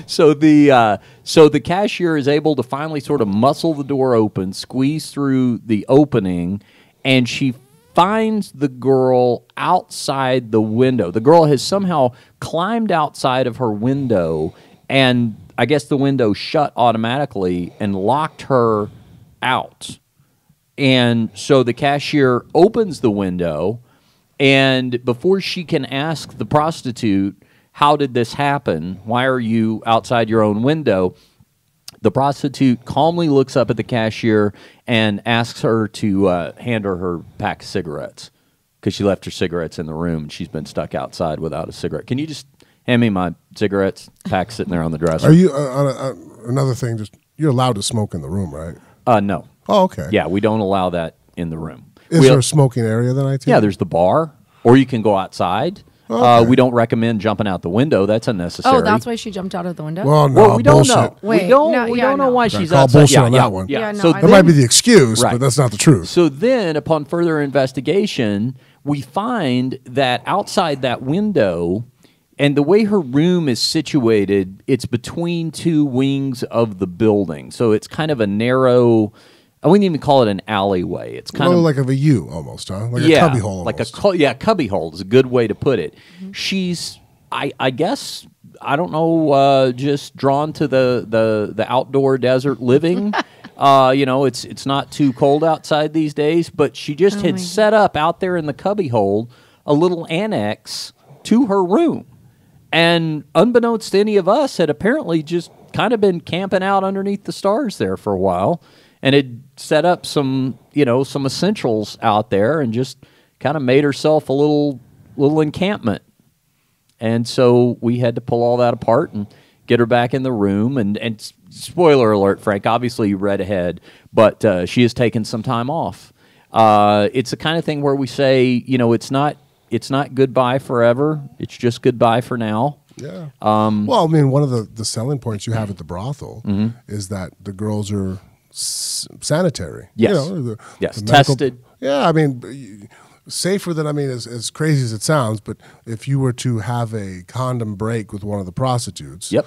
So the cashier is able to finally sort of muscle the door open, squeeze through the opening, and she finds the girl outside the window. The girl has somehow climbed outside of her window, and I guess the window shut automatically and locked her out. And so the cashier opens the window, and before she can ask the prostitute, how did this happen? Why are you outside your own window? The prostitute calmly looks up at the cashier and asks her to hand her pack of cigarettes because she left her cigarettes in the room and she's been stuck outside without a cigarette. Can you just hand me my cigarettes? Pack sitting there on the dresser. Are you another thing? Just you're allowed to smoke in the room, right? No. Oh, okay. Yeah, we don't allow that in the room. Is there a smoking area then? Yeah, there's the bar, or you can go outside. Okay. We don't recommend jumping out the window. That's unnecessary. Oh, that's why she jumped out of the window? Well, no, we don't bullshit. know. Wait, we don't know why she's call outside. Bullshit on that one. Yeah, so that might be the excuse, but that's not the truth. So then, upon further investigation, we find that outside that window, and the way her room is situated, it's between two wings of the building. So it's kind of a narrow, I wouldn't even call it an alleyway. It's kind of like a U almost, huh? Like a cubby hole almost. Cubby hole is a good way to put it. Mm-hmm. She's, I guess, I don't know, just drawn to the outdoor desert living. It's not too cold outside these days, but she just had set up out there in the cubby hole a little annex to her room. And unbeknownst to any of us, had apparently just kind of been camping out underneath the stars there for a while, and had set up some essentials out there, and just kind of made herself a little encampment. And so we had to pull all that apart and get her back in the room. And spoiler alert, Frank, obviously you read ahead, but she has taken some time off. It's the kind of thing where we say, it's not goodbye forever. It's just goodbye for now. Yeah. Well, I mean, one of the selling points you have at the brothel is that the girls are sanitary. Yes. The medical, tested. Yeah, I mean, safer than, as crazy as it sounds, but if you were to have a condom break with one of the prostitutes, yep,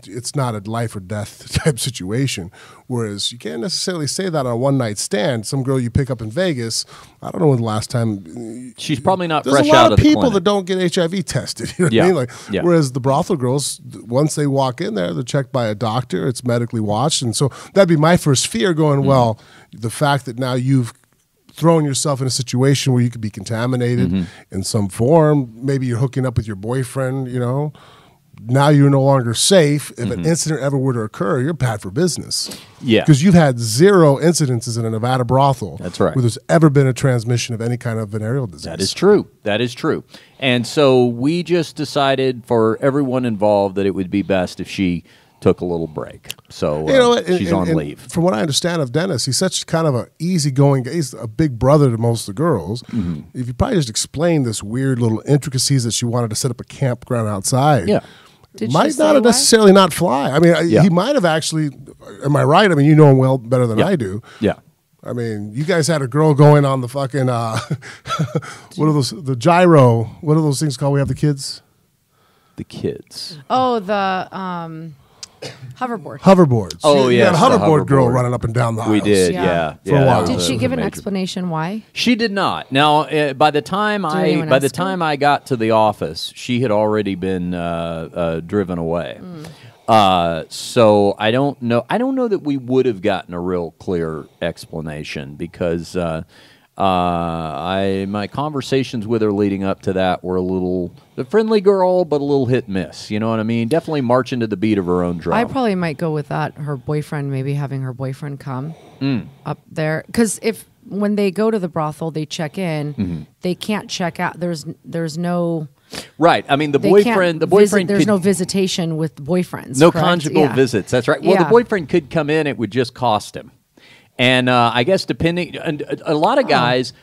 it's not a life or death type situation. Whereas you can't necessarily say that on a one-night stand. Some girl you pick up in Vegas, I don't know when the last time. She's probably not fresh out of the There's a lot of people clinic that don't get HIV tested. You know what I mean? Whereas the brothel girls, once they walk in there, they're checked by a doctor. It's medically watched. And so that'd be my first fear going, well, the fact that now you've thrown yourself in a situation where you could be contaminated in some form. Maybe you're hooking up with your boyfriend, Now you're no longer safe. If an incident ever were to occur, you're bad for business. Yeah. Because you've had 0 incidences in a Nevada brothel. That's right. Where there's ever been a transmission of any kind of venereal disease. That is true. And so we just decided for everyone involved that it would be best if she took a little break. So she's on leave. From what I understand of Dennis, he's such kind of an easygoing guy. He's a big brother to most of the girls. If you probably just explain this weird little intricacies that she wanted to set up a campground outside. Yeah. Might not have necessarily not fly. I mean, he might have actually. Am I right? I mean, you know him well better than I do. Yeah. I mean, you guys had a girl going on the fucking what are those? The gyro. What are those things called? We have the kids. The kids. Oh, the hoverboard. Hoverboards. Oh, You yeah, had a hoverboard girl running up and down the aisles. We did, Yeah. yeah. For a while. that Did was she give an major- explanation why? She did not. Now, by the time anyone ask her? I got to the office, she had already been driven away. So I don't know. I don't know that we would have gotten a real clear explanation because my conversations with her leading up to that were a friendly girl, but a little hit and miss. You know what I mean? Definitely marching to the beat of her own drum. I probably might go with that. Her boyfriend, maybe having her boyfriend come up there, because when they go to the brothel, they check in. They can't check out. There's no. Right. I mean, the They boyfriend. can't There's There's no visitation with boyfriends. no correct? conjugal Yeah. visits. That's right. Well, the Yeah. boyfriend could come in. It would just cost him. And I guess depending, and a lot of guys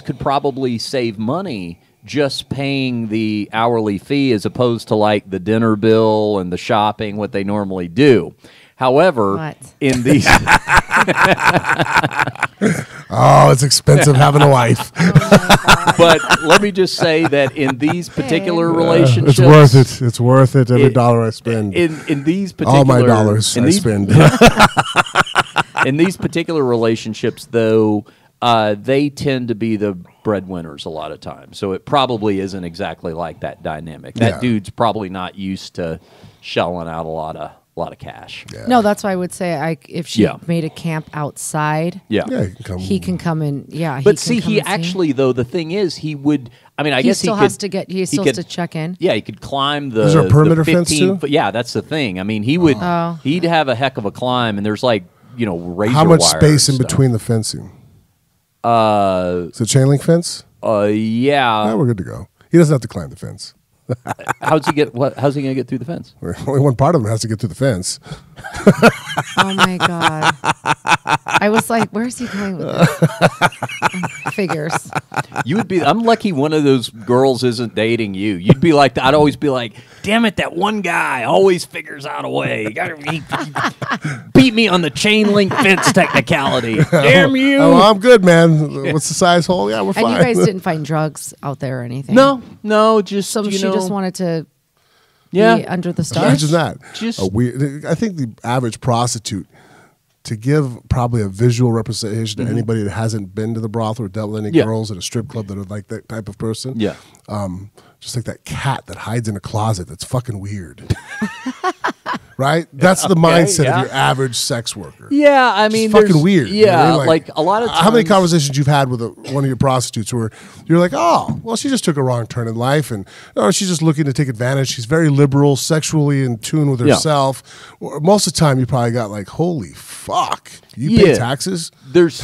could probably save money just paying the hourly fee as opposed to like the dinner bill and the shopping, what they normally do. However, in these, Oh, it's expensive having a wife. but let me just say that in these particular relationships, It's worth it. It's worth it. Every dollar I spend. In these particular All my dollars I spend. in these particular relationships, though, they tend to be the breadwinners a lot of times. So it probably isn't exactly like that dynamic. That dude's probably not used to shelling out a lot of cash. Yeah. No, that's why I would say if she Yeah. made a camp outside. Yeah. Yeah, He can come in. Yeah, But he see, actually, though, the thing is, he would. I mean, I guess still he has could, to get. He still could, has to check in. Yeah, he could climb the. Is there a perimeter the fence, 15 too? foot- yeah, that's the thing. I mean, he would. He'd have a heck of a climb, and there's like razor How much wire space in and stuff. between the fencing? Is it chain link fence? Yeah. We're good to go. He doesn't have to climb the fence. How's he gonna get through the fence? Only one part of him has to get through the fence. Oh my god! I was like, "Where's he going with this?" Figures. You would be. I'm lucky one of those girls isn't dating you. You'd be like. I'd always be like, damn it, that one guy always figures out a way. He beat me on the chain link fence technicality. Damn you! Oh, I'm good, man. What's the size hole? Yeah, we're fine. And you guys didn't find drugs out there or anything. No, just So she just wanted to be yeah. under the stars. Imagine that. Just- a weird. I think the average prostitute, to give probably a visual representation to anybody that hasn't been to the brothel or dealt with any Yeah. girls at a strip club that are like that type of person. Yeah. Just like that cat that hides in a closet. That's fucking weird. Right? That's the mindset yeah. of your average sex worker. Yeah, I mean, It's fucking there's- weird. You know Yeah, what I mean? like a lot of times. How many conversations you've had with one of your prostitutes where you're like, oh, well, she just took a wrong turn in life, and or she's just looking to take advantage. She's very liberal, sexually in tune with herself. Or most of the time, you probably got like, holy fuck, you pay taxes? There's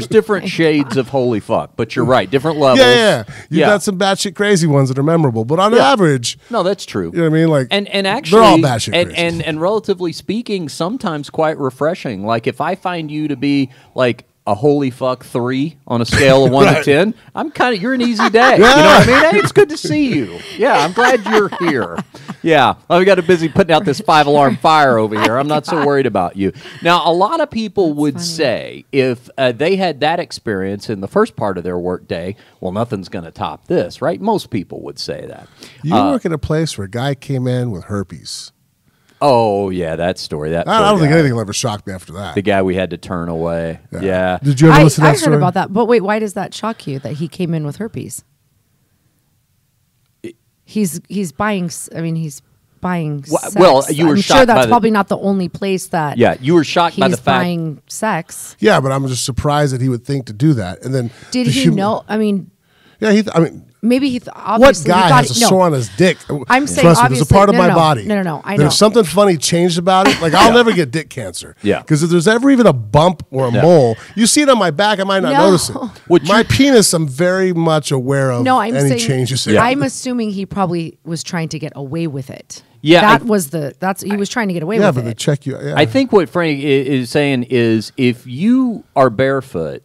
different shades of holy fuck, but you're right, different levels. Yeah. You've got some batshit crazy ones that are memorable, but on average, No, that's true. you know what I mean? Like, And actually, they're all batshit crazy. and relatively speaking, sometimes quite refreshing. Like if I find you to be like a holy fuck 3 on a scale of 1 to 10, you're an easy day. You know what I mean? Hey, it's good to see you. Yeah, I'm glad you're here. Yeah, we got a busy putting out this 5-alarm fire over here. I'm not so worried about you. Now, a lot of people would say if they had that experience in the first part of their workday, well, nothing's going to top this, right? Most people would say that. you work at a place where a guy came in with herpes. Oh, yeah, that story. I don't think anything will ever shock me after that. The guy we had to turn away. Yeah. Did you ever listen to I that story? heard about that, but wait, why does that shock you that he came in with herpes? He's buying. I mean, he's buying. Sex. Well, you were I'm shocked sure by that's the- probably not the only place that. Yeah, you were shocked by the he's fact. buying sex. Yeah, but I'm just surprised that he would think to do that. And then Did he know? I mean, Yeah, maybe he What obviously guy he thought has a sore on his dick? I'm saying Trust me, there's a obviously- part of no, my no, body. no, I know. There's something funny changed about it. Like I'll never get dick cancer. Yeah. Because if there's ever even a bump or a mole, you see it on my back, I might not No. notice it. My penis, I'm very much aware of No, I'm any saying changes. in it. I'm assuming he probably was trying to get away with it. Yeah, he was trying to get away Yeah, with but they it. check you. Yeah. I think what Frank is saying is if you are barefoot,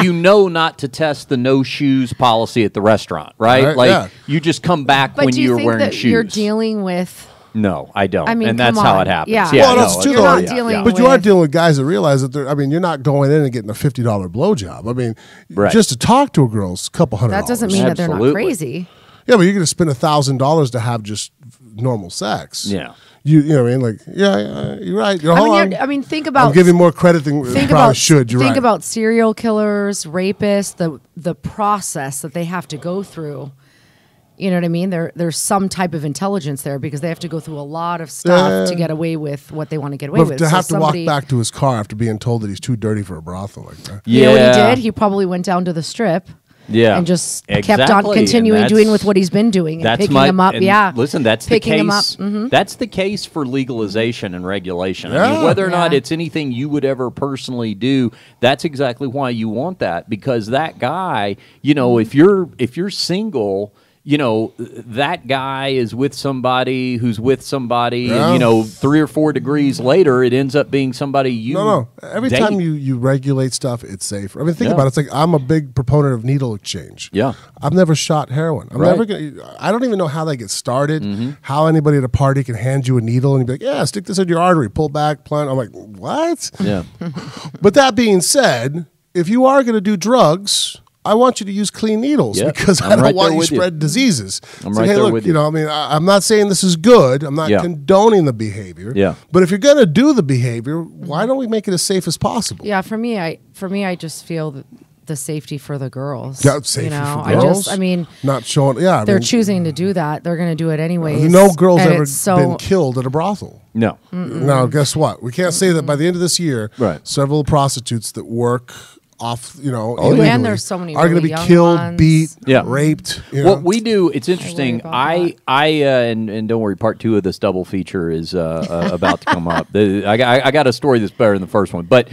you know not to test the no shoes policy at the restaurant, right? Right, Like yeah. you just come back But when do you you're think wearing that shoes. you're dealing with? No, I don't. I mean, and that's come how on. it happens. Yeah. Well, no, that's true, You're though. not dealing But you are with- dealing with guys that realize that I mean, you're not going in and getting a $50 blowjob. I mean, Right. just to talk to a girl is a couple $100. That doesn't mean that they're not Absolutely. crazy. Yeah, but you're going to spend $1,000 to have just normal sex. Yeah. You know what I mean? Like, yeah, you're right. You're I mean, think about. I'm giving more credit than think probably about. should. You're think right. about serial killers, rapists, the process that they have to go through. You know what I mean? There's some type of intelligence there because they have to go through a lot of stuff to get away with what they want to get away But with. to So have to walk somebody- back to his car after being told that he's too dirty for a brothel like that. You know what he did? He probably went down to the strip. Yeah. And just kept Exactly. on continuing And doing with what he's been doing and That's picking my, him up. and Yeah. Listen, that's picking the him up. case. Mhm. That's the case for legalization and regulation. I mean, Yeah. whether or not Yeah. it's anything you would ever personally do, that's exactly why you want that. Because that guy, you know, if you're single, you know, that guy is with somebody who's with somebody, Yeah. and, you know, 3 or 4 degrees later, it ends up being somebody you No. Every date. time you regulate stuff, it's safer. I mean, think Yeah. about it. It's like I'm a big proponent of needle exchange. Yeah. I've never shot heroin. I'm Right. never gonna. I don't even know how they get started. How anybody at a party can hand you a needle and you'd be like, "Yeah, stick this in your artery, pull back, plant." I'm like, "What?" Yeah. But that being said, if you are going to do drugs, I want you to use clean needles Yeah, because I'm I don't right want there you with you. spread diseases. I'm It's right like, hey, there look, with you you. know, I mean, I'm not saying this is good. I'm not Yeah. condoning the behavior. Yeah. But if you're going to do the behavior, why don't we make it as safe as possible? Yeah, for me, I just feel the safety for the girls. Yeah, safety you know, for girls. I mean, Not showing. Yeah, I they're mean, choosing to do that. They're going to do it anyways. no girl's and ever it's so, been killed at a brothel. No. Now, guess what? We can't say that by the end of this year, Right. several prostitutes that work off, you know, Oh, yeah. illegally And there's so many are going to really be young killed, ones. beat, Yeah. raped. You know? What we do, it's interesting. about And don't worry, part 2 of this double feature is about to come up. I got a story that's better than the first one, but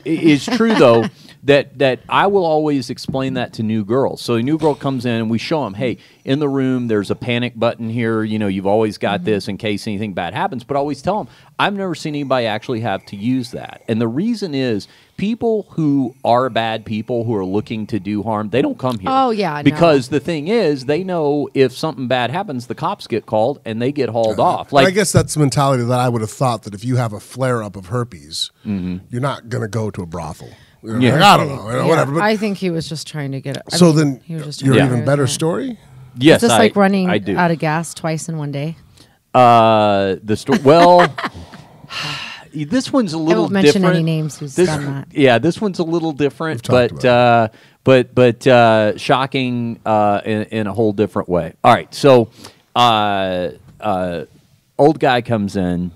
it's true though that I will always explain that to new girls. So a new girl comes in and we show them, hey, in the room there's a panic button here. You know, you've always got this in case anything bad happens. But I always tell them, I've never seen anybody actually have to use that, and the reason is people who are bad people who are looking to do harm, they don't come here. Oh, yeah, no. because the thing is, they know if something bad happens, the cops get called and they get hauled off. And I guess that's the mentality that I would have thought that if you have a flare up of herpes, you're not going to go to a brothel. You know, Yeah. like, I don't know, you know, Yeah, whatever. But, I think he was just trying to get it. so then, he was just your trying to even get better it. story. yes, Is this like running I do. out of gas twice in one day? The story. Well, this one's a I little won't mention different. any names who's This- done that. Yeah, this one's a little different, We've talked but shocking in a whole different way. All right, so old guy comes in.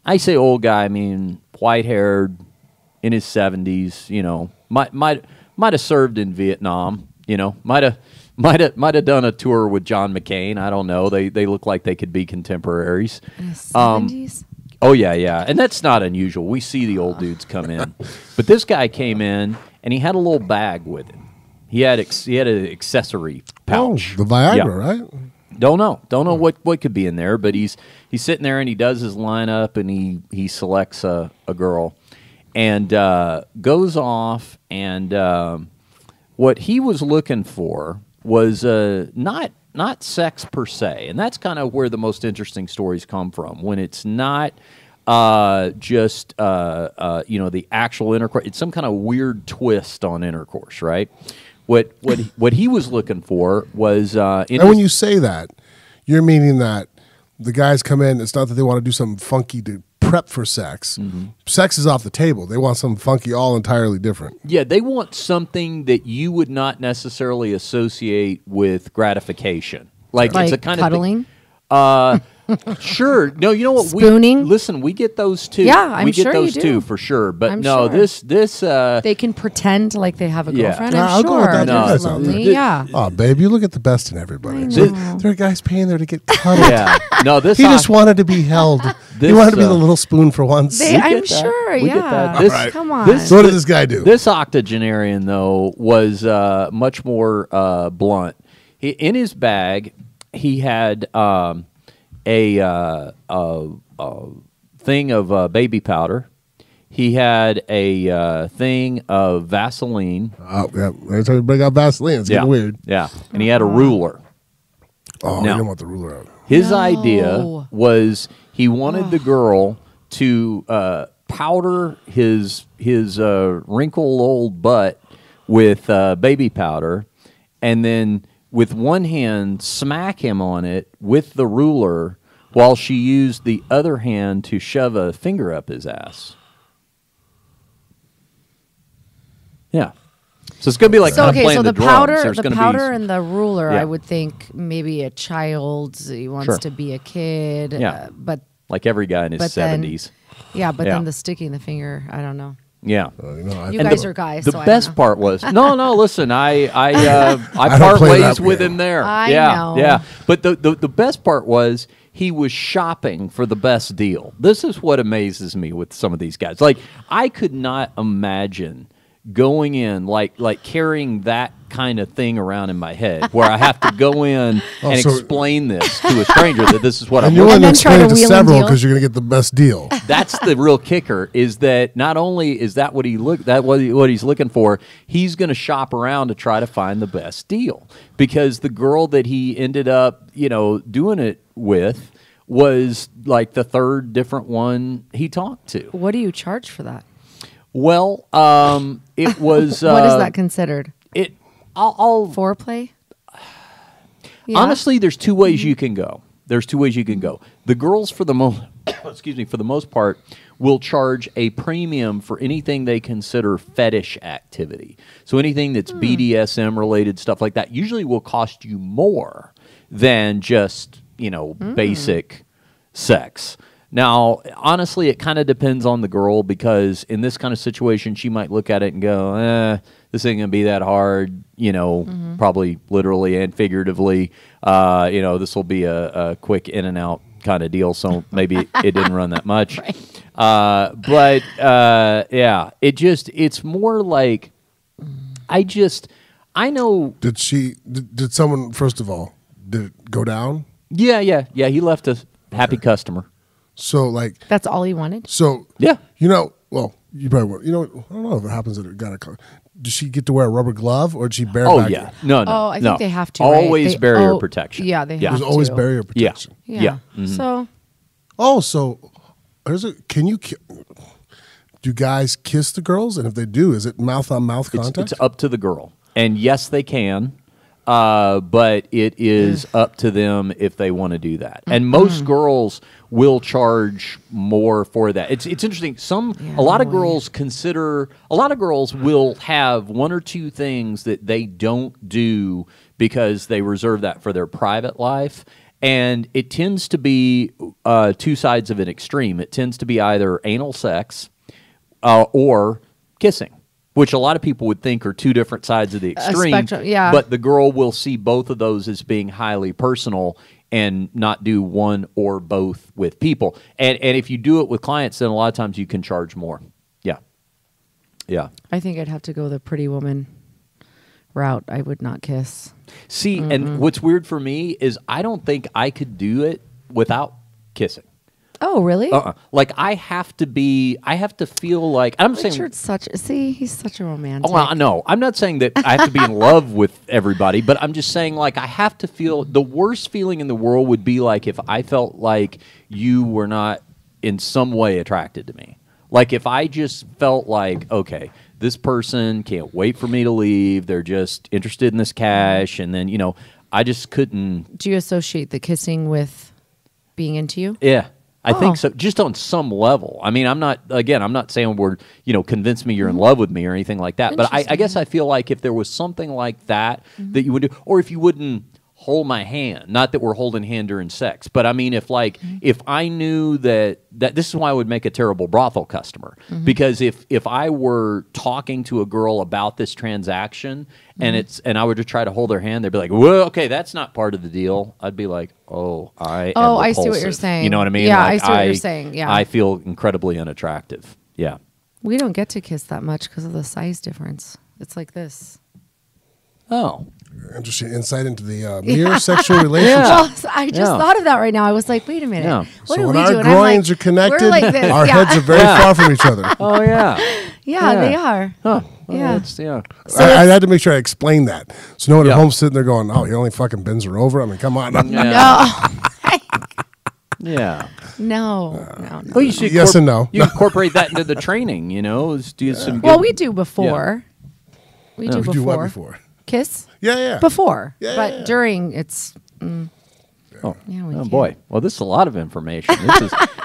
I say old guy, I mean white haired, in his 70s. You know, might have served in Vietnam. You know, might have done a tour with John McCain. I don't know. They look like they could be contemporaries. In the 70s? Oh yeah, and that's not unusual. We see the old dudes come in, but this guy came in and he had a little bag with him. He had an accessory pouch. Oh, the Viagra, Yeah. right? Don't know what could be in there, but he's sitting there and he does his lineup and he selects a girl and goes off and what he was looking for was not sex per se, and that's kind of where the most interesting stories come from. When it's not just the actual intercourse, it's some kind of weird twist on intercourse, right? What he was looking for was And when you say that, you're meaning that the guys come in, it's not that they want to do something funky to prep for sex. Sex is off the table. They want something funky, all entirely different. Yeah, they want something that you would not necessarily associate with gratification. Like it's a kind cuddling? of thing. Sure. No, you know what? Spooning? We get those too. Yeah, I'm we get sure those you do. too for sure. But I'm no, sure. this They can pretend like they have a Yeah. girlfriend. Yeah, I'm I'll go with sure. that. They're That's lonely. the- Yeah. Oh, babe, you look at the best in everybody. I There know. there are guys paying there to get cuddled. yeah. No, this He just wanted to be held. He wanted to be the little spoon for once. I'm that. sure. We get Yeah. that. This- Alright. Come on. this- So what did this guy do? This octogenarian though was much more blunt. In his bag, he had a thing of baby powder. He had a thing of Vaseline. Oh, yeah. Every time you bring out Vaseline, it's getting weird. Yeah, and he had a ruler. Oh, No. you don't want the ruler out. His No. idea was he wanted the girl to powder his wrinkled old butt with baby powder, and then with one hand smack him on it with the ruler, while she used the other hand to shove a finger up his ass. Yeah. So it's going to be like So kind of okay, playing so the drums. powder, There's the gonna powder be, and the ruler. Yeah. I would think maybe a child. He wants Sure. to be a kid. Yeah. But like every guy in his But then- 70s. yeah, but Yeah. then the sticking the finger. I don't know. Yeah. You And guys the- are guys. The so best I don't know. part was no. Listen, I don't part play ways that with game. him there. I yeah, know. yeah. But the best part was he was shopping for the best deal. This is what amazes me with some of these guys. Like I could not imagine going in like carrying that kind of thing around in my head where I have to go in and so- explain this to a stranger that this is what And I'm you looking want to then try explain to it to wheel and several deal. because you're going to get the best deal. That's the real kicker. Is that not only is that what what he's looking for, he's going to shop around to try to find the best deal because the girl that he ended up doing it with was like the third different one he talked to. What do you charge for that? Well, it was What is that considered? I'll Foreplay? Yeah. honestly, there's two ways you can go. There's two ways you can go. The girls, for the most, for the most part, will charge a premium for anything they consider fetish activity. So anything that's BDSM related, stuff like that, usually will cost you more than just basic sex. Now, honestly, it kind of depends on the girl because in this kind of situation, she might look at it and go, this ain't going to be that hard, probably literally and figuratively. This will be a quick in and out kind of deal, so maybe it didn't run that much. Right. Yeah, it's more like, I know. Did someone, first of all, did it go down? Yeah, he left a happy customer. So, like, That's all he wanted? Yeah. well, you probably won't. I don't know if it happens that it got a. Does she get to wear a rubber glove or did she bareback? Oh, yeah. No. Oh, I no. think they have to. Right? Always They- barrier oh, protection. Yeah, they have There's to. always barrier protection. Yeah. So Oh, so do guys kiss the girls? And if they do, is it mouth on mouth contact? It's up to the girl. And yes, they can. But it is up to them if they want to do that. And most girls will charge more for that. It's interesting. A lot of girls will have one or two things that they don't do because they reserve that for their private life. And it tends to be two sides of an extreme. It tends to be either anal sex or kissing, which a lot of people would think are two different sides of the extreme. spectrum, yeah. But the girl will see both of those as being highly personal and not do one or both with people. And if you do it with clients, then a lot of times you can charge more. Yeah. Yeah. I think I'd have to go the pretty woman route. I would not kiss. See, and what's weird for me is I don't think I could do it without kissing. Oh, really? Like I have to feel like I'm saying. Richard's he's such a romantic. Oh, well, no, I'm not saying that I have to be in love with everybody, but I'm just saying like I have to feel the worst feeling in the world would be like if I felt like you were not in some way attracted to me. Like if I just felt like, okay, this person can't wait for me to leave. They're just interested in this cash. And then, I just couldn't. Do you associate the kissing with being into you? Yeah. I Oh. think so, just on some level. I mean, I'm not saying we're, convince me you're in love with me or anything like that. But I guess I feel like if there was something like that that you would do, or if you wouldn't hold my hand. Not that we're holding hand during sex, but I mean, if I knew that this is why I would make a terrible brothel customer, because if I were talking to a girl about this transaction and I would just try to hold her hand, they'd be like, "Well, okay, that's not part of the deal." I'd be like, "Oh, I see what you're saying. You know what I mean? Yeah, like, I see what you're saying. Yeah, I feel incredibly unattractive. Yeah, we don't get to kiss that much because of the size difference. It's like this. Oh. Interesting insight into the mere sexual relationship. Well, I just thought of that right now. I was like, wait a minute. Yeah. What So are when we our doing? groins are connected, like this. our heads are very far from each other. Oh, yeah. Yeah, they are. Huh. Well, Yeah. yeah. So I had to make sure I explained that. So no one at home sitting there going, "Oh, he only fucking bends her over." I mean, come on. Yeah. Yeah. No. Well, you should Yes and no. You incorporate that into the training, do some Well, we do before. We do You before. do what before? Kiss? Yeah. Before. Yeah, but yeah. during, it's... Oh, Yeah, we oh can't. boy. Well, this is a lot of information.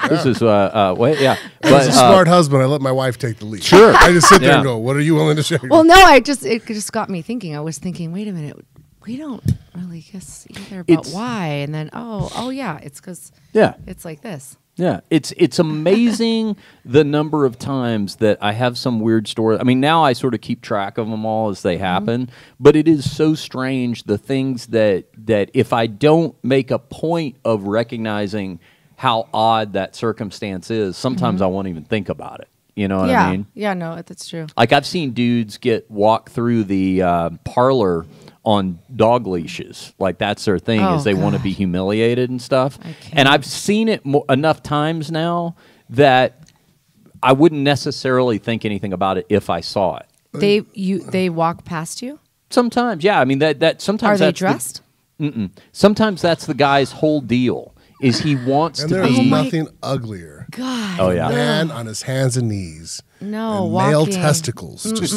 This is wait, yeah. As a smart husband, I let my wife take the lead. Sure. I just sit there Yeah. and go, "What are you willing to share?" Well, no, it just got me thinking. I was thinking, wait a minute. We don't really kiss either, but It's- why? And then, oh yeah, it's because Yeah. it's like this. Yeah, it's amazing the number of times that I have some weird story. I mean, now I sort of keep track of them all as they happen, but it is so strange the things that if I don't make a point of recognizing how odd that circumstance is, sometimes I won't even think about it. You know what yeah, I mean? yeah, no, that's true. Like I've seen dudes walk through the parlor on dog leashes, like that's their thing, Oh, is they want to God. be humiliated and stuff. I can't. And I've seen it enough times now that I wouldn't necessarily think anything about it if I saw it. They walk past you. Sometimes, yeah. I mean that sometimes Are they that's dressed? sometimes that's the guy's whole deal. Is he wants And to there is be? nothing uglier. God. Oh yeah, A man on his hands and knees. No, and male walking. testicles. Just,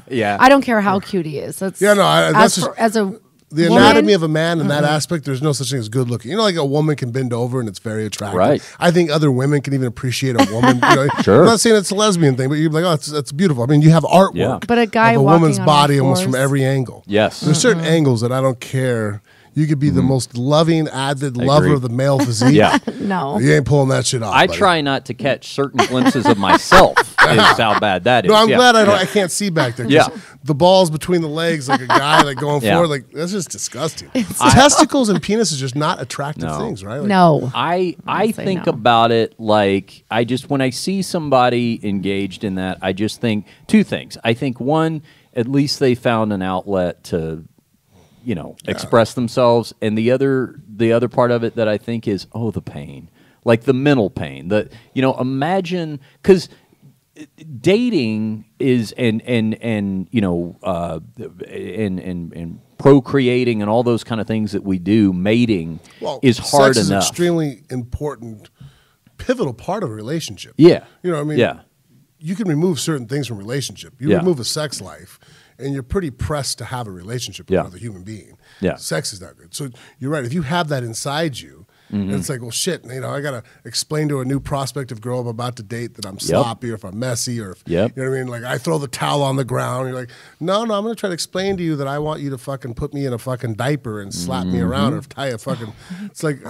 yeah. I don't care how cute he is. That's, Yeah, no, that's as, just- as a the woman, anatomy of a man in that aspect, there's no such thing as good looking. You know, like a woman can bend over and it's very attractive. Right. I think other women can even appreciate a woman. You know, Sure. I'm not saying it's a lesbian thing, but you're like, oh, that's beautiful. I mean, you have artwork. Yeah. But a guy of a walking woman's on body all almost from fours. every angle. Yes. There's certain angles that I don't care. You could be the most loving, avid lover agree. of the male physique. Yeah. no. You ain't pulling that shit off. I buddy. try not to catch certain glimpses of myself. Is how bad that is. No, I'm Yeah. glad I can't see back there. 'Cause Yeah. the balls between the legs, like a guy like going Yeah. forward, like that's just disgusting. Testicles and penis is just not attractive No. things, right? Like, No. I say think no. about it like when I see somebody engaged in that, I just think two things. I think one, at least they found an outlet to, express themselves, and the other part of it that I think is the pain, like the mental pain. Imagine because dating is and procreating and all those kind of things that we do, mating is hard sex is enough. an extremely important, pivotal part of a relationship. Yeah. You know what I mean? Yeah. You can remove certain things from a relationship. You Yeah. remove a sex life, and you're pretty pressed to have a relationship with Yeah. another human being. Yeah. Sex is not good. So you're right. If you have that inside you, and it's like, well, shit, I got to explain to a new prospective girl I'm about to date that I'm sloppy or if I'm messy or if, Yep. you know what I mean? Like I throw the towel on the ground. You're like, no, I'm going to try to explain to you that I want you to fucking put me in a fucking diaper and slap me around or tie a fucking, it's like,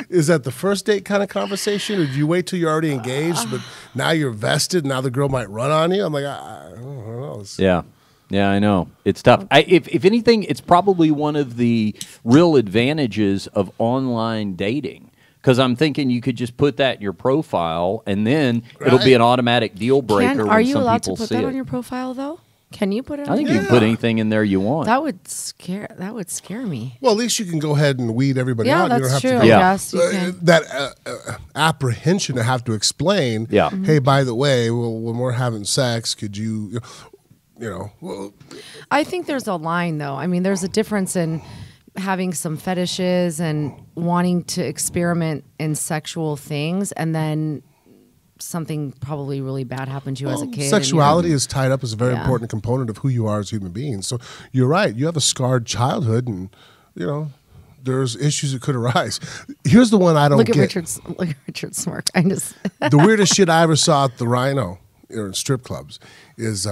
is that the first date kind of conversation or do you wait till you're already engaged, but now you're vested, now the girl might run on you? I'm like, I don't know. It's- Yeah. Yeah, I know. It's tough. If anything, it's probably one of the real advantages of online dating. Because I'm thinking you could just put that in your profile, and then it'll be an automatic deal breaker Are when you some allowed to people put see that it. on your profile though? Can you put it on I think your you can put anything in there you want. That would scare me. Well, at least you can go ahead and weed everybody Yeah, out. You don't that's have true. to I go, Yeah. guess you can. that apprehension to have to explain. Yeah. Hey, by the way, when we're having sex, could you well, I think there's a line though. I mean, there's a difference in having some fetishes and wanting to experiment in sexual things and then something probably really bad happened to you as a kid. sexuality is tied up as a very Yeah. important component of who you are as human beings. So you're right. You have a scarred childhood, and there's issues that could arise. Here's the one I don't Look at get. Richard's smirk. I just The weirdest shit I ever saw at the Rhino or in strip clubs is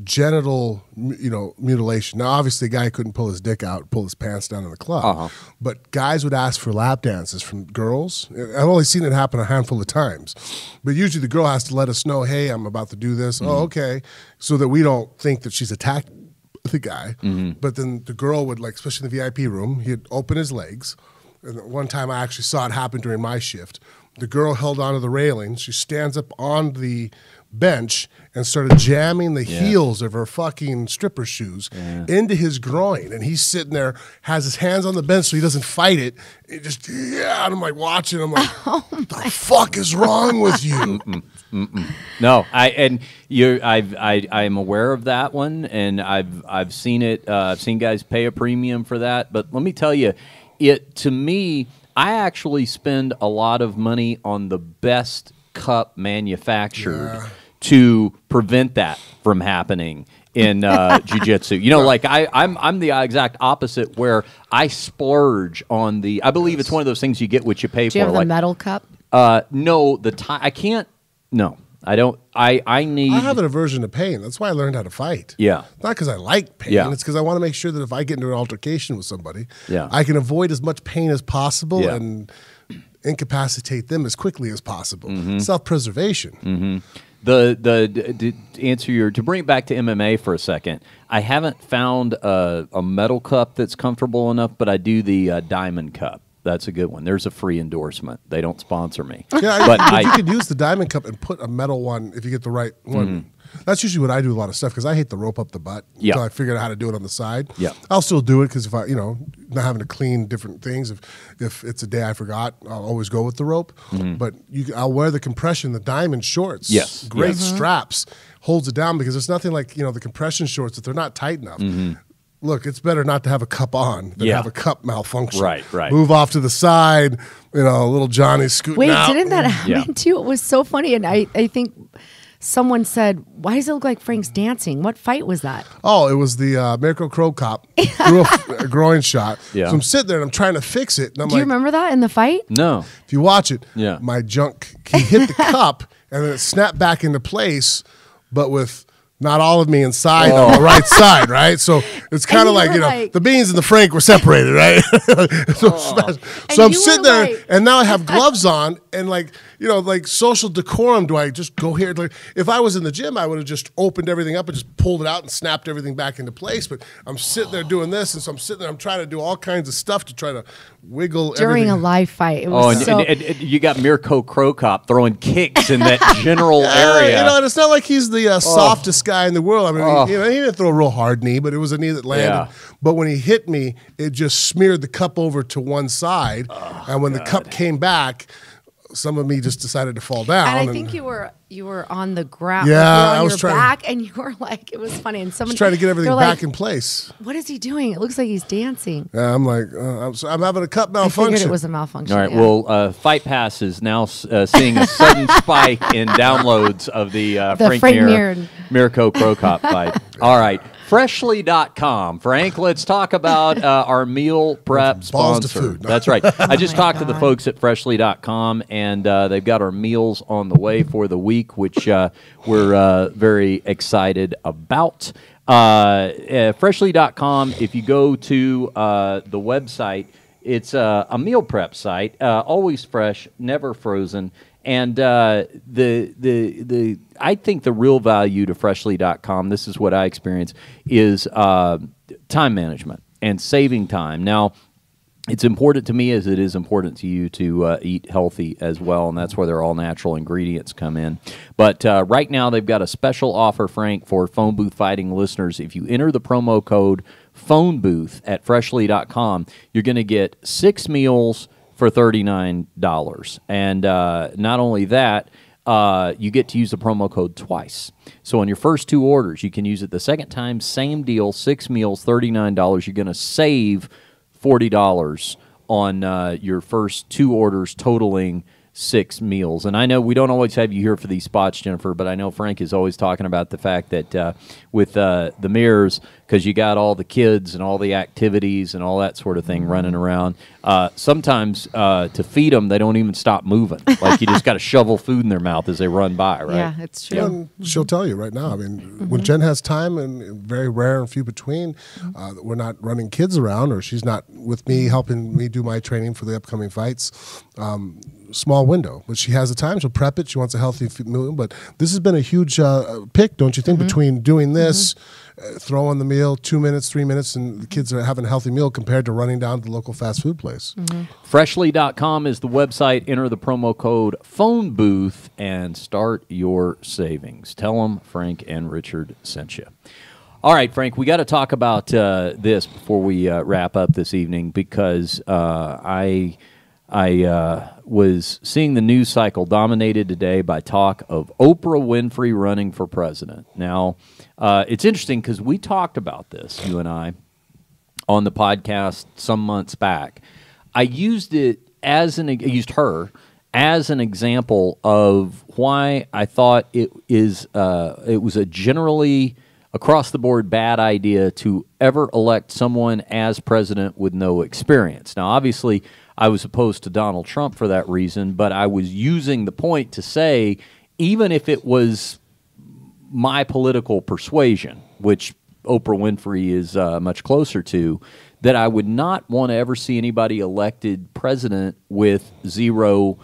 genital, mutilation. Now, obviously, the guy couldn't pull his dick out, pull his pants down in the club. But guys would ask for lap dances from girls. I've only seen it happen a handful of times. But usually the girl has to let us know, hey, I'm about to do this. Oh, okay. So that we don't think that she's attacked the guy. But then the girl would, like, especially in the VIP room, he'd open his legs. And one time I actually saw it happen during my shift. The girl held onto the railing. She stands up on the bench and started jamming the heels of her fucking stripper shoes into his groin. And he's sitting there, has his hands on the bench so he doesn't fight it. It just, and I'm like watching. I'm like, what the fuck is wrong with you? No, I'm aware of that one, and I've seen it. I've seen guys pay a premium for that. But let me tell you, to me, I actually spend a lot of money on the best cup manufactured to prevent that from happening in jiu-jitsu. Like I'm the exact opposite, where I splurge on the. I believe it's one of those things you get what you pay for. Do you have the like metal cup? No, I can't. No, I don't. I need. I have an aversion to pain. That's why I learned how to fight. Yeah. Not because I like pain. Yeah. It's because I want to make sure that if I get into an altercation with somebody, Yeah. I can avoid as much pain as possible Yeah. and incapacitate them as quickly as possible. Self-preservation. To answer to bring it back to MMA for a second, I haven't found a metal cup that's comfortable enough, but I do the diamond cup. That's a good one. There's a free endorsement. They don't sponsor me. Yeah, but you could use the diamond cup and put a metal one if you get the right one. That's usually what I do a lot of stuff because I hate the rope up the butt until I figured out how to do it on the side. Yeah. I'll still do it because if I, not having to clean different things, if it's a day I forgot, I'll always go with the rope. But I'll wear the compression, the diamond shorts. Yes. Great straps, holds it down because it's nothing like, the compression shorts if they're not tight enough. Look, it's better not to have a cup on than have a cup malfunction. Right. Move off to the side, little Johnny scooting out. Wait, didn't that happen to you? It was so funny. And I think someone said, why does it look like Frank's dancing? What fight was that? Oh, it was the Mirko Crow cop. Threw a groin shot. Yeah. So I'm sitting there and I'm trying to fix it. And I'm Do you remember that in the fight? No. If you watch it, Yeah. my junk, he hit the cup and then it snapped back into place, but with not all of me inside on the right side, right? So it's kind of like, the beans and the Frank were separated, right? so I'm sitting there, and now I have gloves on, and like social decorum, do I just go here? Like, if I was in the gym, I would have just opened everything up and just pulled it out and snapped everything back into place. But I'm sitting there doing this, and so I'm sitting there, I'm trying to do all kinds of stuff to try to wiggle during everything. a live fight. It was and you got Mirko Crow Cop throwing kicks in that general area. And it's not like he's the softest guy in the world. I mean, he didn't throw a real hard knee, but it was a knee that landed. Yeah. But when he hit me, it just smeared the cup over to one side. And when the cup came back, some of me just decided to fall down. And I think you were on the ground. Yeah, you were on I was your trying back, and you were like, it was funny. And someone just trying to get everything they're back like, in place. What is he doing? It looks like he's dancing. Yeah, I'm like, I'm having a cup I malfunction. figured it was a malfunction. All right. yeah. Well, Fight Pass is now seeing a sudden spike in downloads of the Frank Mirko Crow Cop fight. All right. Freshly.com. Frank, let's talk about our meal prep Balls to sponsor. food. That's right. I just talked to the folks at Freshly.com, and they've got our meals on the way for the week, which we're very excited about. Freshly.com, if you go to the website, it's a meal prep site, always fresh, never frozen. And I think the real value to Freshly.com, this is what I experience, is time management and saving time. Now, it's important to me as it is important to you to eat healthy as well, and that's where their all-natural ingredients come in. But right now, they've got a special offer, Frank, for Phone Booth Fighting listeners. If you enter the promo code PhoneBooth at Freshly.com, you're going to get 6 meals for $39. And not only that, you get to use the promo code twice. So on your first 2 orders, you can use it the second time, same deal, 6 meals, $39. You're going to save $40 on your first 2 orders, totaling 6 meals. And I know we don't always have you here for these spots, Jennifer, but I know Frank is always talking about the fact that with the Mirs, because you got all the kids and all the activities and all that sort of thing running around, sometimes to feed them, they don't even stop moving. Like you just got to shovel food in their mouth as they run by, right? Yeah, it's true. And she'll tell you right now. I mean, when Jen has time, and very rare and few between, we're not running kids around, or she's not with me helping me do my training for the upcoming fights. Small window, but she has the time. She'll prep it. She wants a healthy meal. But this has been a huge pick, don't you think, between doing this, throwing the meal, 2 minutes, 3 minutes, and the kids are having a healthy meal compared to running down to the local fast food place. Freshly.com is the website. Enter the promo code phone booth and start your savings. Tell them Frank and Richard sent you. All right, Frank, we got to talk about this before we wrap up this evening, because I was seeing the news cycle dominated today by talk of Oprah Winfrey running for president. Now, it's interesting because we talked about this, you and I, on the podcast some months back. I used her as an example of why I thought it was a generally across the board bad idea to ever elect someone as president with no experience. Now, obviously, I was opposed to Donald Trump for that reason, but I was using the point to say, even if it was my political persuasion, which Oprah Winfrey is much closer to, that I would not want to ever see anybody elected president with zero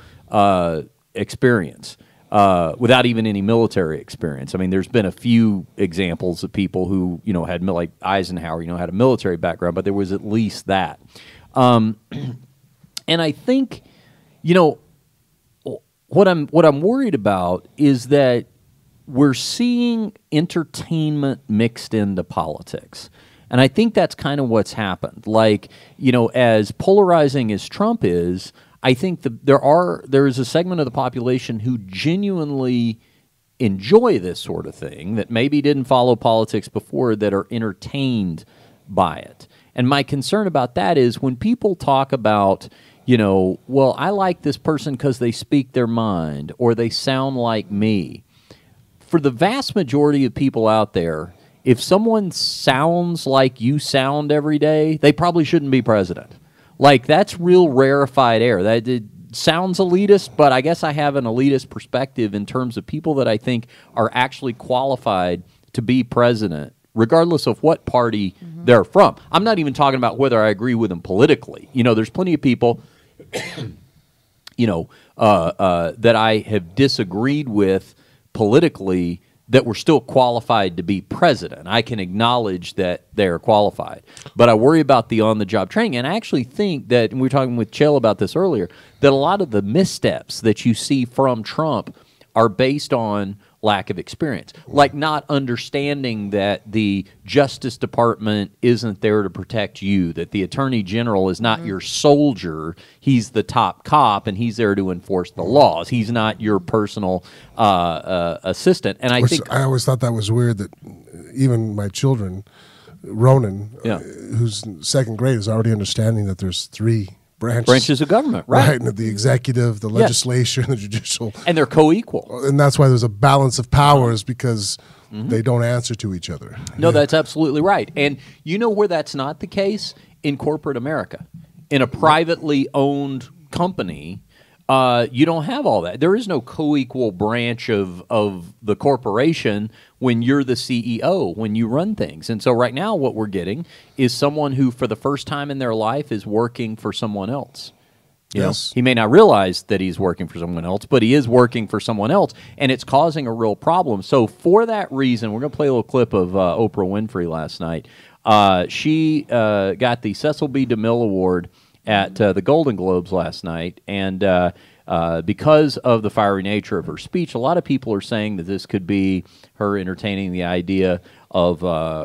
experience, without even any military experience. I mean, there's been a few examples of people who, had, like Eisenhower, had a military background, but there was at least that. And I think, what I'm worried about is that we're seeing entertainment mixed into politics. And I think that's kind of what's happened. Like, as polarizing as Trump is, I think there is a segment of the population who genuinely enjoy this sort of thing, that maybe didn't follow politics before, that are entertained by it. And my concern about that is when people talk about, well, I like this person because they speak their mind or they sound like me. For the vast majority of people out there, if someone sounds like you sound every day, they probably shouldn't be president. Like, that's real rarefied air. That it sounds elitist, but I guess I have an elitist perspective in terms of people that I think are actually qualified to be president, regardless of what party they're from. I'm not even talking about whether I agree with them politically. There's plenty of people, that I have disagreed with politically that were still qualified to be president. I can acknowledge that they're qualified. But I worry about the on-the-job training. And I actually think that, and we were talking with Chael about this earlier, that a lot of the missteps that you see from Trump are based on lack of experience. Like not understanding that the Justice Department isn't there to protect you, that the Attorney General is not your soldier, he's the top cop, and he's there to enforce the laws. He's not your personal assistant. And I always thought that was weird that even my children, Ronan, who's in second grade, is already understanding that there's three branches of government, right? And the executive, the legislature, and the judicial. And they're co-equal. And that's why there's a balance of powers, because they don't answer to each other. No, that's absolutely right. And you know where that's not the case? In corporate America. In a privately owned company, you don't have all that. There is no co-equal branch of the corporation when you're the CEO, when you run things. And so right now what we're getting is someone who for the first time in their life is working for someone else. You know, he may not realize that he's working for someone else, but he is working for someone else, and it's causing a real problem. So for that reason, we're going to play a little clip of Oprah Winfrey last night. She got the Cecil B. DeMille Award at the Golden Globes last night, and because of the fiery nature of her speech, a lot of people are saying that this could be her entertaining the idea of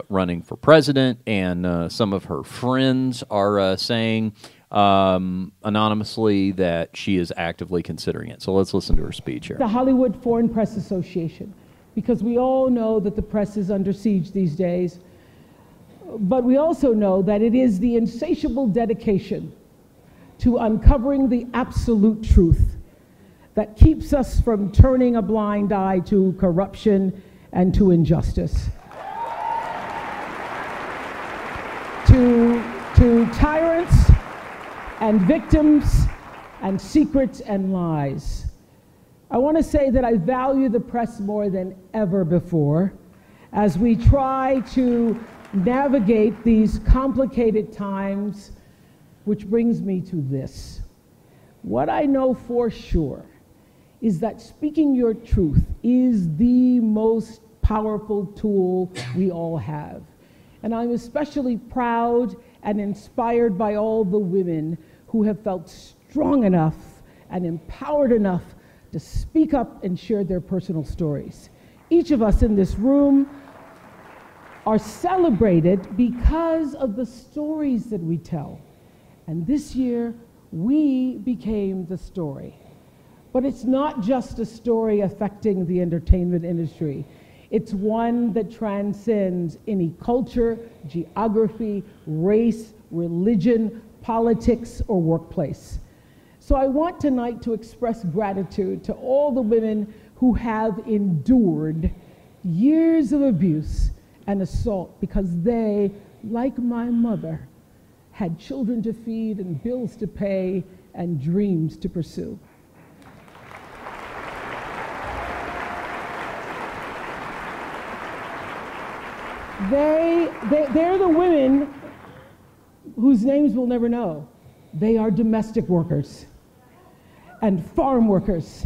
running for president, and some of her friends are saying anonymously that she is actively considering it. So let's listen to her speech here. The Hollywood Foreign Press Association, because we all know that the press is under siege these days, but we also know that it is the insatiable dedication to uncovering the absolute truth that keeps us from turning a blind eye to corruption and to injustice, to tyrants and victims and secrets and lies. I want to say that I value the press more than ever before as we try to navigate these complicated times, which brings me to this. What I know for sure is that speaking your truth is the most powerful tool we all have. And I'm especially proud and inspired by all the women who have felt strong enough and empowered enough to speak up and share their personal stories. Each of us in this room are celebrated because of the stories that we tell. And this year, we became the story. But it's not just a story affecting the entertainment industry. It's one that transcends any culture, geography, race, religion, politics, or workplace. So I want tonight to express gratitude to all the women who have endured years of abuse and assault because they, like my mother, had children to feed and bills to pay and dreams to pursue. They're the women whose names we'll never know. They are domestic workers and farm workers.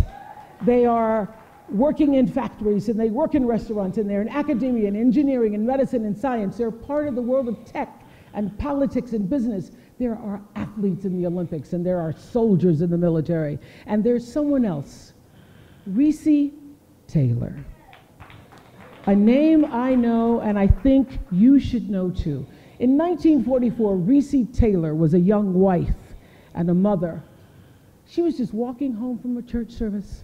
They are working in factories and they work in restaurants and they're in academia and engineering and medicine and science. They're part of the world of tech and politics and business. There are athletes in the Olympics and there are soldiers in the military. And there's someone else, Recy Taylor. A name I know and I think you should know too. In 1944, Recy Taylor was a young wife and a mother. She was just walking home from a church service.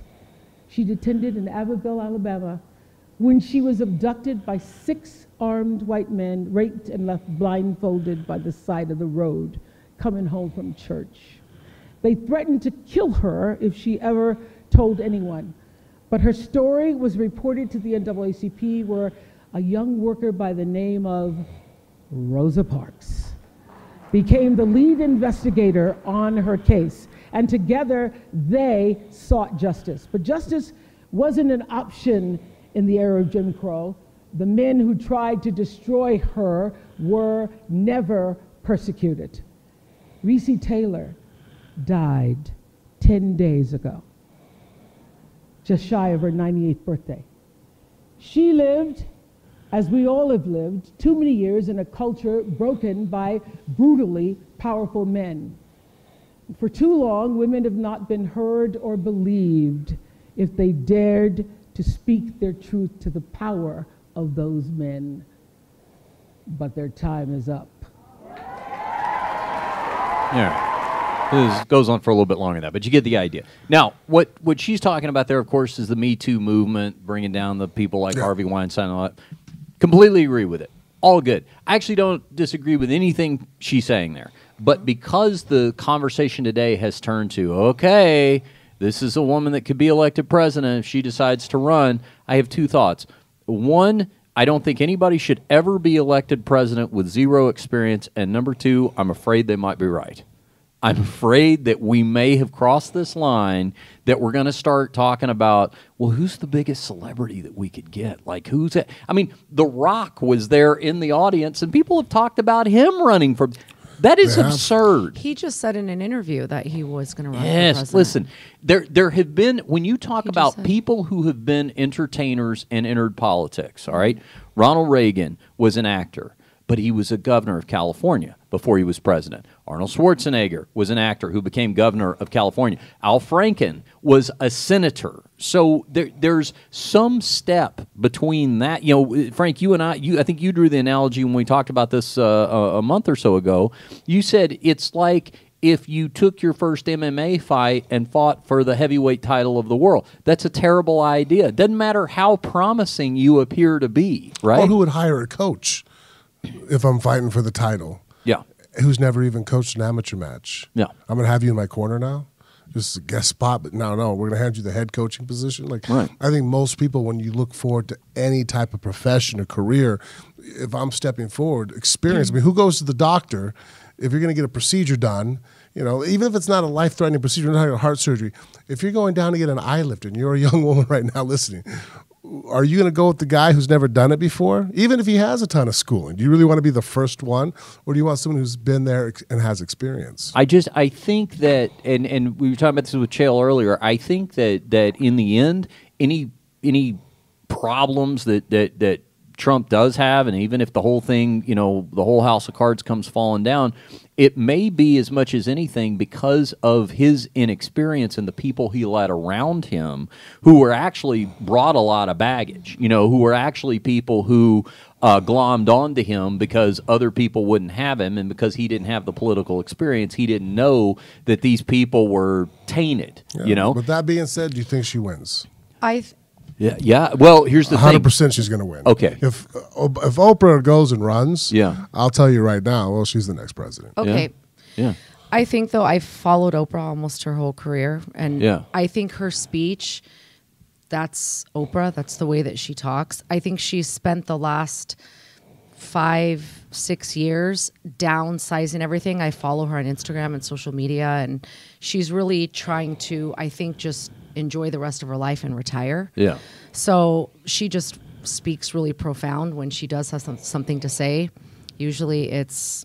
She'd attended in Abbeville, Alabama, when she was abducted by 6 armed white men, raped and left blindfolded by the side of the road, coming home from church. They threatened to kill her if she ever told anyone. But her story was reported to the NAACP, where a young worker by the name of Rosa Parks became the lead investigator on her case. And together, they sought justice. But justice wasn't an option in the era of Jim Crow. The men who tried to destroy her were never persecuted. Recy Taylor died 10 days ago, just shy of her 98th birthday. She lived, as we all have lived, too many years in a culture broken by brutally powerful men. For too long, women have not been heard or believed if they dared to speak their truth to the power of those men. But their time is up. Yeah. This goes on for a little bit longer than that, but you get the idea. Now, what she's talking about there, of course, is the Me Too movement, bringing down the people like Harvey Weinstein and all that. Completely agree with it. All good. I actually don't disagree with anything she's saying there. But because the conversation today has turned to, okay, this is a woman that could be elected president if she decides to run, I have 2 thoughts. One, I don't think anybody should ever be elected president with 0 experience. And number 2, I'm afraid they might be right. I'm afraid that we may have crossed this line, that we're going to start talking about, well, who's the biggest celebrity that we could get? Like, who's it? I mean, The Rock was there in the audience, and people have talked about him running for. That is absurd. He just said in an interview that he was going to run for Yes, president. listen, there have been, when you talk about people who have been entertainers and entered politics, all right, Ronald Reagan was an actor, but he was a governor of California before he was president. Arnold Schwarzenegger was an actor who became governor of California. Al Franken was a senator. So there's some step between that. You know, Frank, you and I think you drew the analogy when we talked about this a month or so ago. You said it's like if you took your first MMA fight and fought for the heavyweight title of the world. That's a terrible idea. It doesn't matter how promising you appear to be, right? Or who would hire a coach if I'm fighting for the title? Yeah. Who's never even coached an amateur match. Yeah. I'm going to have you in my corner now? just a guest spot, but no, we're going to hand you the head coaching position. Like, Right. I think most people, when you look forward to any type of profession or career, if I'm stepping forward, experience. I mean, who goes to the doctor if you're going to get a procedure done? You know, even if it's not a life-threatening procedure, not a heart surgery, if you're going down to get an eye lift and you're a young woman right now listening, are you going to go with the guy who's never done it before? Even if he has a ton of schooling, do you really want to be the first one? Or do you want someone who's been there and has experience? I think that, and we were talking about this with Chael earlier, I think that in the end, any problems that Trump does have, and even if the whole thing, you know, the whole house of cards comes falling down, it may be as much as anything because of his inexperience and the people he let around him who were actually brought a lot of baggage, you know, who were actually people who glommed onto him because other people wouldn't have him, and because he didn't have the political experience, he didn't know that these people were tainted, you know? With that being said, do you think she wins? Yeah. Well, here's the 100% she's going to win. Okay. If Oprah goes and runs, yeah, I'll tell you right now, well, she's the next president. Okay. Yeah. I think, though, I followed Oprah almost her whole career. And I think her speech, that's Oprah. That's the way that she talks. I think she's spent the last 5-6 years downsizing everything. I follow her on Instagram and social media, and she's really trying to, I think, just enjoy the rest of her life and retire. Yeah. So she just speaks really profound when she does have something to say. Usually it's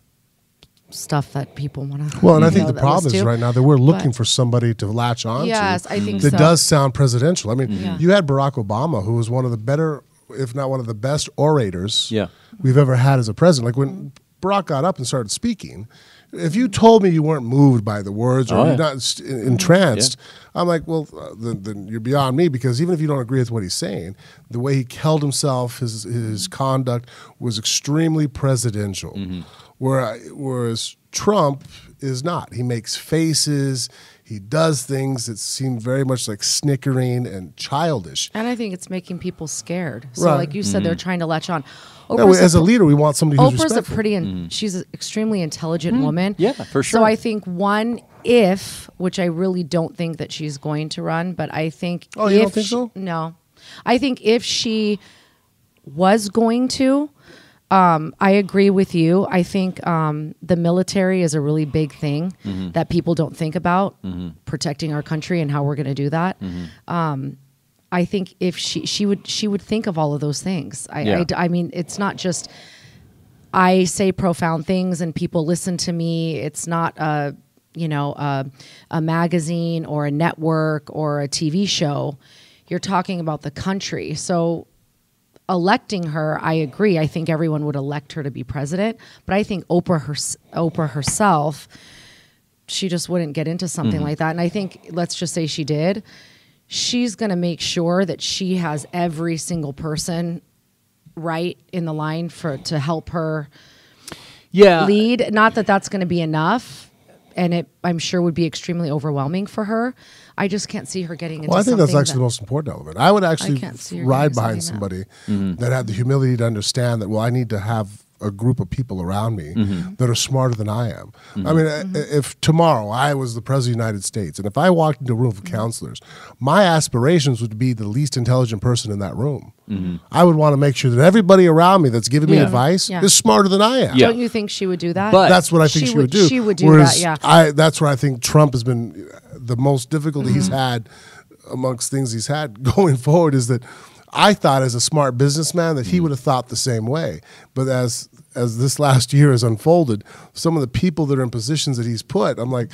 stuff that people want to. Well, and I think the problem is right now that we're looking for somebody to latch on to. Yes, I think that so. does sound presidential. I mean, you had Barack Obama, who was one of the better, if not one of the best orators we've ever had as a president. Like when Barack got up and started speaking, if you told me you weren't moved by the words or you're not entranced, I'm like, well, then you're beyond me, because even if you don't agree with what he's saying, the way he held himself, his conduct was extremely presidential. Whereas Trump is not. He makes faces. He does things that seem very much like snickering and childish. And I think it's making people scared. So like you said, they're trying to latch on. As a leader, we want somebody who's Oprah's respectful. she's an extremely intelligent woman. Yeah, for sure. So I think which I really don't think that she's going to run, but I think you don't think so? No. I think if she was going to, I agree with you. I think the military is a really big thing that people don't think about, protecting our country and how we're going to do that. I think if she would think of all of those things. I mean, it's not just I say profound things and people listen to me. It's not a magazine or a network or a TV show. You're talking about the country. So electing her, I agree. I think everyone would elect her to be president. But I think Oprah herself, she just wouldn't get into something like that. And I think, let's just say she did, she's going to make sure that she has every single person right in the line to help her lead. Not that that's going to be enough, and it, I'm sure, would be extremely overwhelming for her. I just can't see her getting into something. Well, I think that's actually the most important element. I would actually ride behind somebody that had the humility to understand that, well, I need to have a group of people around me that are smarter than I am. I mean, if tomorrow I was the president of the United States, and if I walked into a room of counselors, my aspirations would be the least intelligent person in that room. I would want to make sure that everybody around me that's giving me advice is smarter than I am. Don't you think she would do that? But that's what I think she would do. She would do that, that's where I think Trump has been the most difficulty he's had amongst things he's had going forward, is that I thought, as a smart businessman, that he would have thought the same way. But as this last year has unfolded, some of the people that are in positions that he's put, I'm like,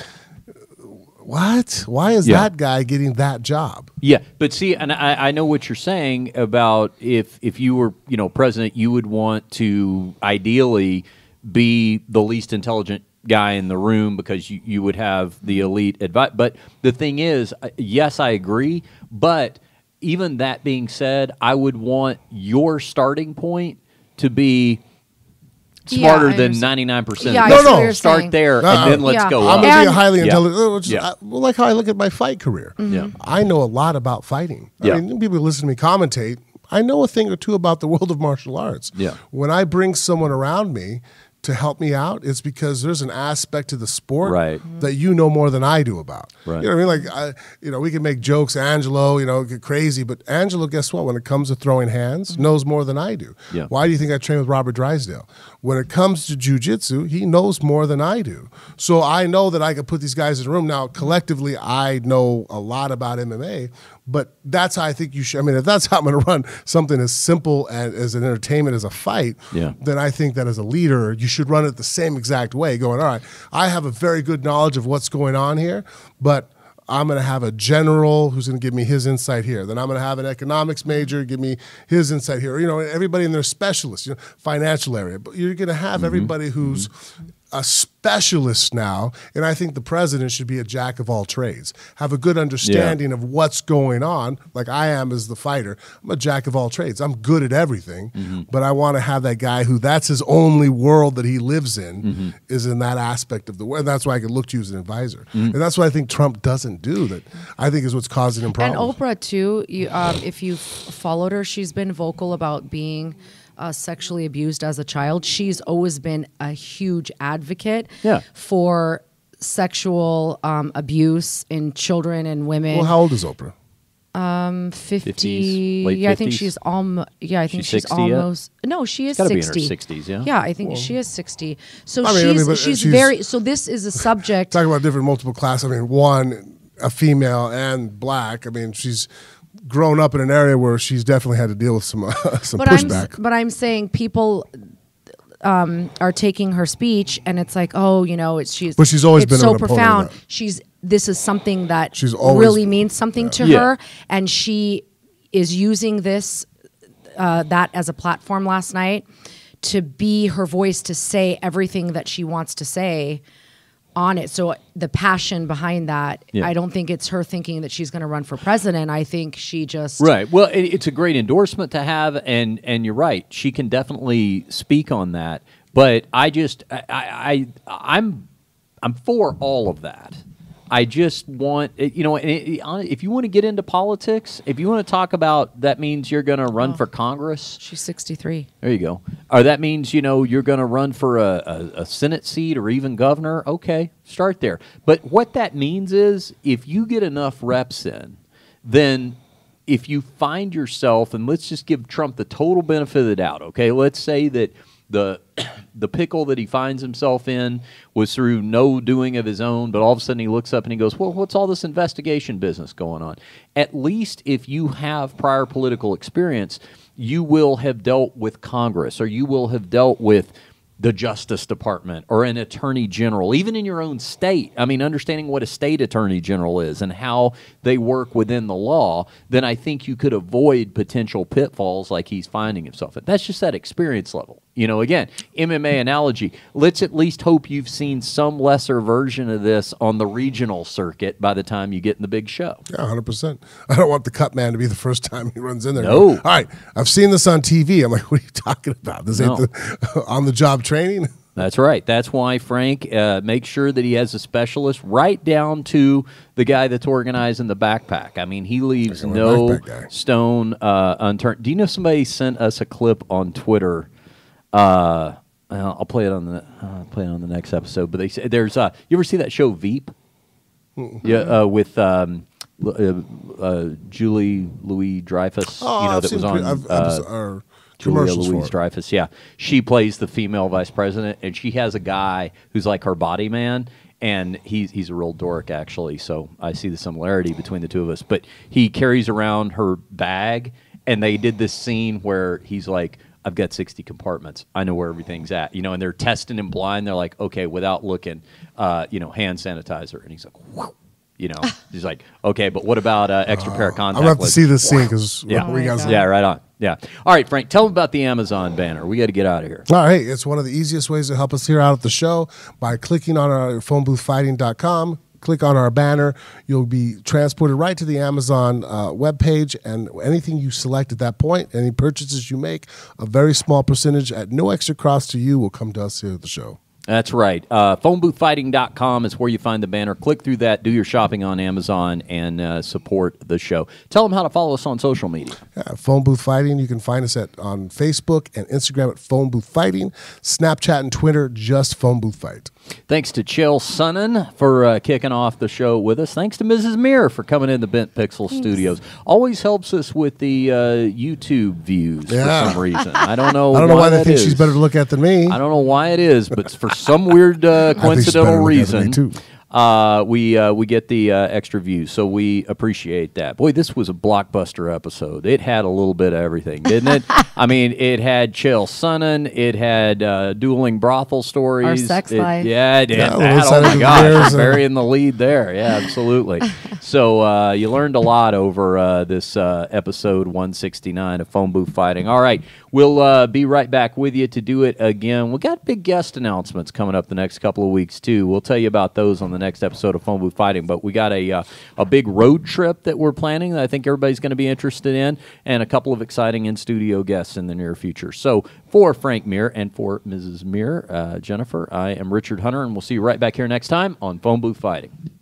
what? Why is that guy getting that job? Yeah, but see, and I know what you're saying about if you were, president, you would want to ideally be the least intelligent guy in the room because you would have the elite advice. But the thing is, yes, I agree, but even that being said, I would want your starting point to be smarter than 99%. Yeah, no. Start there and then let's go I'm up. going to be a highly intelligent, like how I look at my fight career. I know a lot about fighting. I mean, people listen to me commentate. I know a thing or two about the world of martial arts. When I bring someone around me to help me out, it's because there's an aspect to the sport Right. that you know more than I do about. Right. You know what I mean? Like, we can make jokes, Angelo, get crazy, but Angelo, guess what? When it comes to throwing hands, knows more than I do. Yeah. Why do you think I train with Robert Drysdale? When it comes to jiu-jitsu, he knows more than I do. So I know that I could put these guys in a room. Now, collectively, I know a lot about MMA, but that's how I think you should. I mean, if that's how I'm going to run something as simple and as an entertainment as a fight, then I think that as a leader, you should run it the same exact way, going, all right, I have a very good knowledge of what's going on here, but I'm going to have a general who's going to give me his insight here. Then I'm going to have an economics major give me his insight here. Everybody in their specialists, financial area. But you're going to have everybody who's a specialist now, and I think the president should be a jack of all trades. Have a good understanding of what's going on, like I am as the fighter. I'm a jack of all trades. I'm good at everything, but I want to have that guy who that's his only world that he lives in is in that aspect of the world. And that's why I can look to you as an advisor. And that's what I think Trump doesn't do, that I think is what's causing him problems. And Oprah, too, if you've followed her, she's been vocal about being sexually abused as a child. She's always been a huge advocate for sexual abuse in children and women. Well, how old is Oprah? 50. 50s, late yeah, I think 50s? she's almost. Yeah, I think she's 60 yet? almost. No, she is Gotta 60. be in her 60s, yeah. Yeah, I think she is 60. So but she's very. So this is a subject. Talking about different multiple class. I mean, one, a female and black. I mean, she's grown up in an area where she's definitely had to deal with some pushback. But I'm saying people are taking her speech, and it's like, But she's always been so an opponent of profound. that. This is something that She's always really means something to her, and she is using this that as a platform last night to be her voice, to say everything that she wants to say on it. So the passion behind that, I don't think it's her thinking that she's going to run for president. I think she just Right. Well, it's a great endorsement to have, and you're right. She can definitely speak on that. But I'm for all of that. I just want, if you want to get into politics, if you want to talk about that means you're going to run for Congress. She's 63. There you go. Or that means, you're going to run for a Senate seat or even governor. Okay, start there. But what that means is if you get enough reps in, then if you find yourself, and let's just give Trump the total benefit of the doubt, okay? Let's say that the pickle that he finds himself in was through no doing of his own, but all of a sudden he looks up and he goes, well, what's all this investigation business going on? At least if you have prior political experience, you will have dealt with Congress, or you will have dealt with the Justice Department or an attorney general, even in your own state. I mean, understanding what a state attorney general is and how they work within the law, then I think you could avoid potential pitfalls like he's finding himself in. That's just that experience level. Again, MMA analogy, let's at least hope you've seen some lesser version of this on the regional circuit by the time you get in the big show. Yeah, 100%. I don't want the cut man to be the first time he runs in there. No. All right, I've seen this on TV. I'm like, what are you talking about? This ain't the on-the-job training? That's right. That's why Frank makes sure that he has a specialist right down to the guy that's organizing the backpack. I mean, he leaves no stone unturned. Do you know somebody sent us a clip on Twitter? I'll play it on the next episode. But they say there's you ever see that show Veep? Yeah, with Julie Louis-Dreyfus. That was on. Julia Louis-Dreyfus, yeah. She plays the female vice president, and she has a guy who's like her body man, and he's a real dork, actually, so I see the similarity between the two of us. But he carries around her bag, and they did this scene where he's like, I've got 60 compartments. I know where everything's at. And they're testing him blind. They're like, okay, without looking, hand sanitizer. And he's like, whoa. He's like, okay, but what about extra pair of contacts? I'm going to have to see this scene because we got right on. Yeah. All right, Frank, tell them about the Amazon banner. We got to get out of here. All right. It's one of the easiest ways to help us here out at the show by clicking on our phoneboothfighting.com. Click on our banner. You'll be transported right to the Amazon webpage, and anything you select at that point, any purchases you make, a very small percentage at no extra cost to you will come to us here at the show. That's right. Phoneboothfighting.com is where you find the banner. Click through that, do your shopping on Amazon, and support the show. Tell them how to follow us on social media. Phone Booth Fighting. You can find us on Facebook and Instagram at Phone Booth Fighting. Snapchat and Twitter, just Phone Booth Fight. Thanks to Chael Sonnen for kicking off the show with us. Thanks to Mrs. Mirs for coming into Bent Pixel Studios. Always helps us with the YouTube views for some reason. I don't know. I don't know why they think she's better to look at than me. I don't know why it is, but for some weird coincidental reason, we get the extra views, so we appreciate that. Boy, this was a blockbuster episode. It had a little bit of everything, didn't it? I mean, it had Chael Sonnen, it had dueling brothel stories. Our sex life. Yeah, it did. Oh my gosh, burying the lead there. Yeah, absolutely. So you learned a lot over this episode 169 of Phone Booth Fighting. All right, we'll be right back with you to do it again. We got big guest announcements coming up the next couple of weeks, too. We'll tell you about those on the next episode of Phone Booth Fighting, but we got a big road trip that we're planning that I think everybody's going to be interested in, and a couple of exciting in-studio guests in the near future. So for Frank Mir and for Mrs. Mir, Jennifer, I am Richard Hunter, and we'll see you right back here next time on Phone Booth Fighting.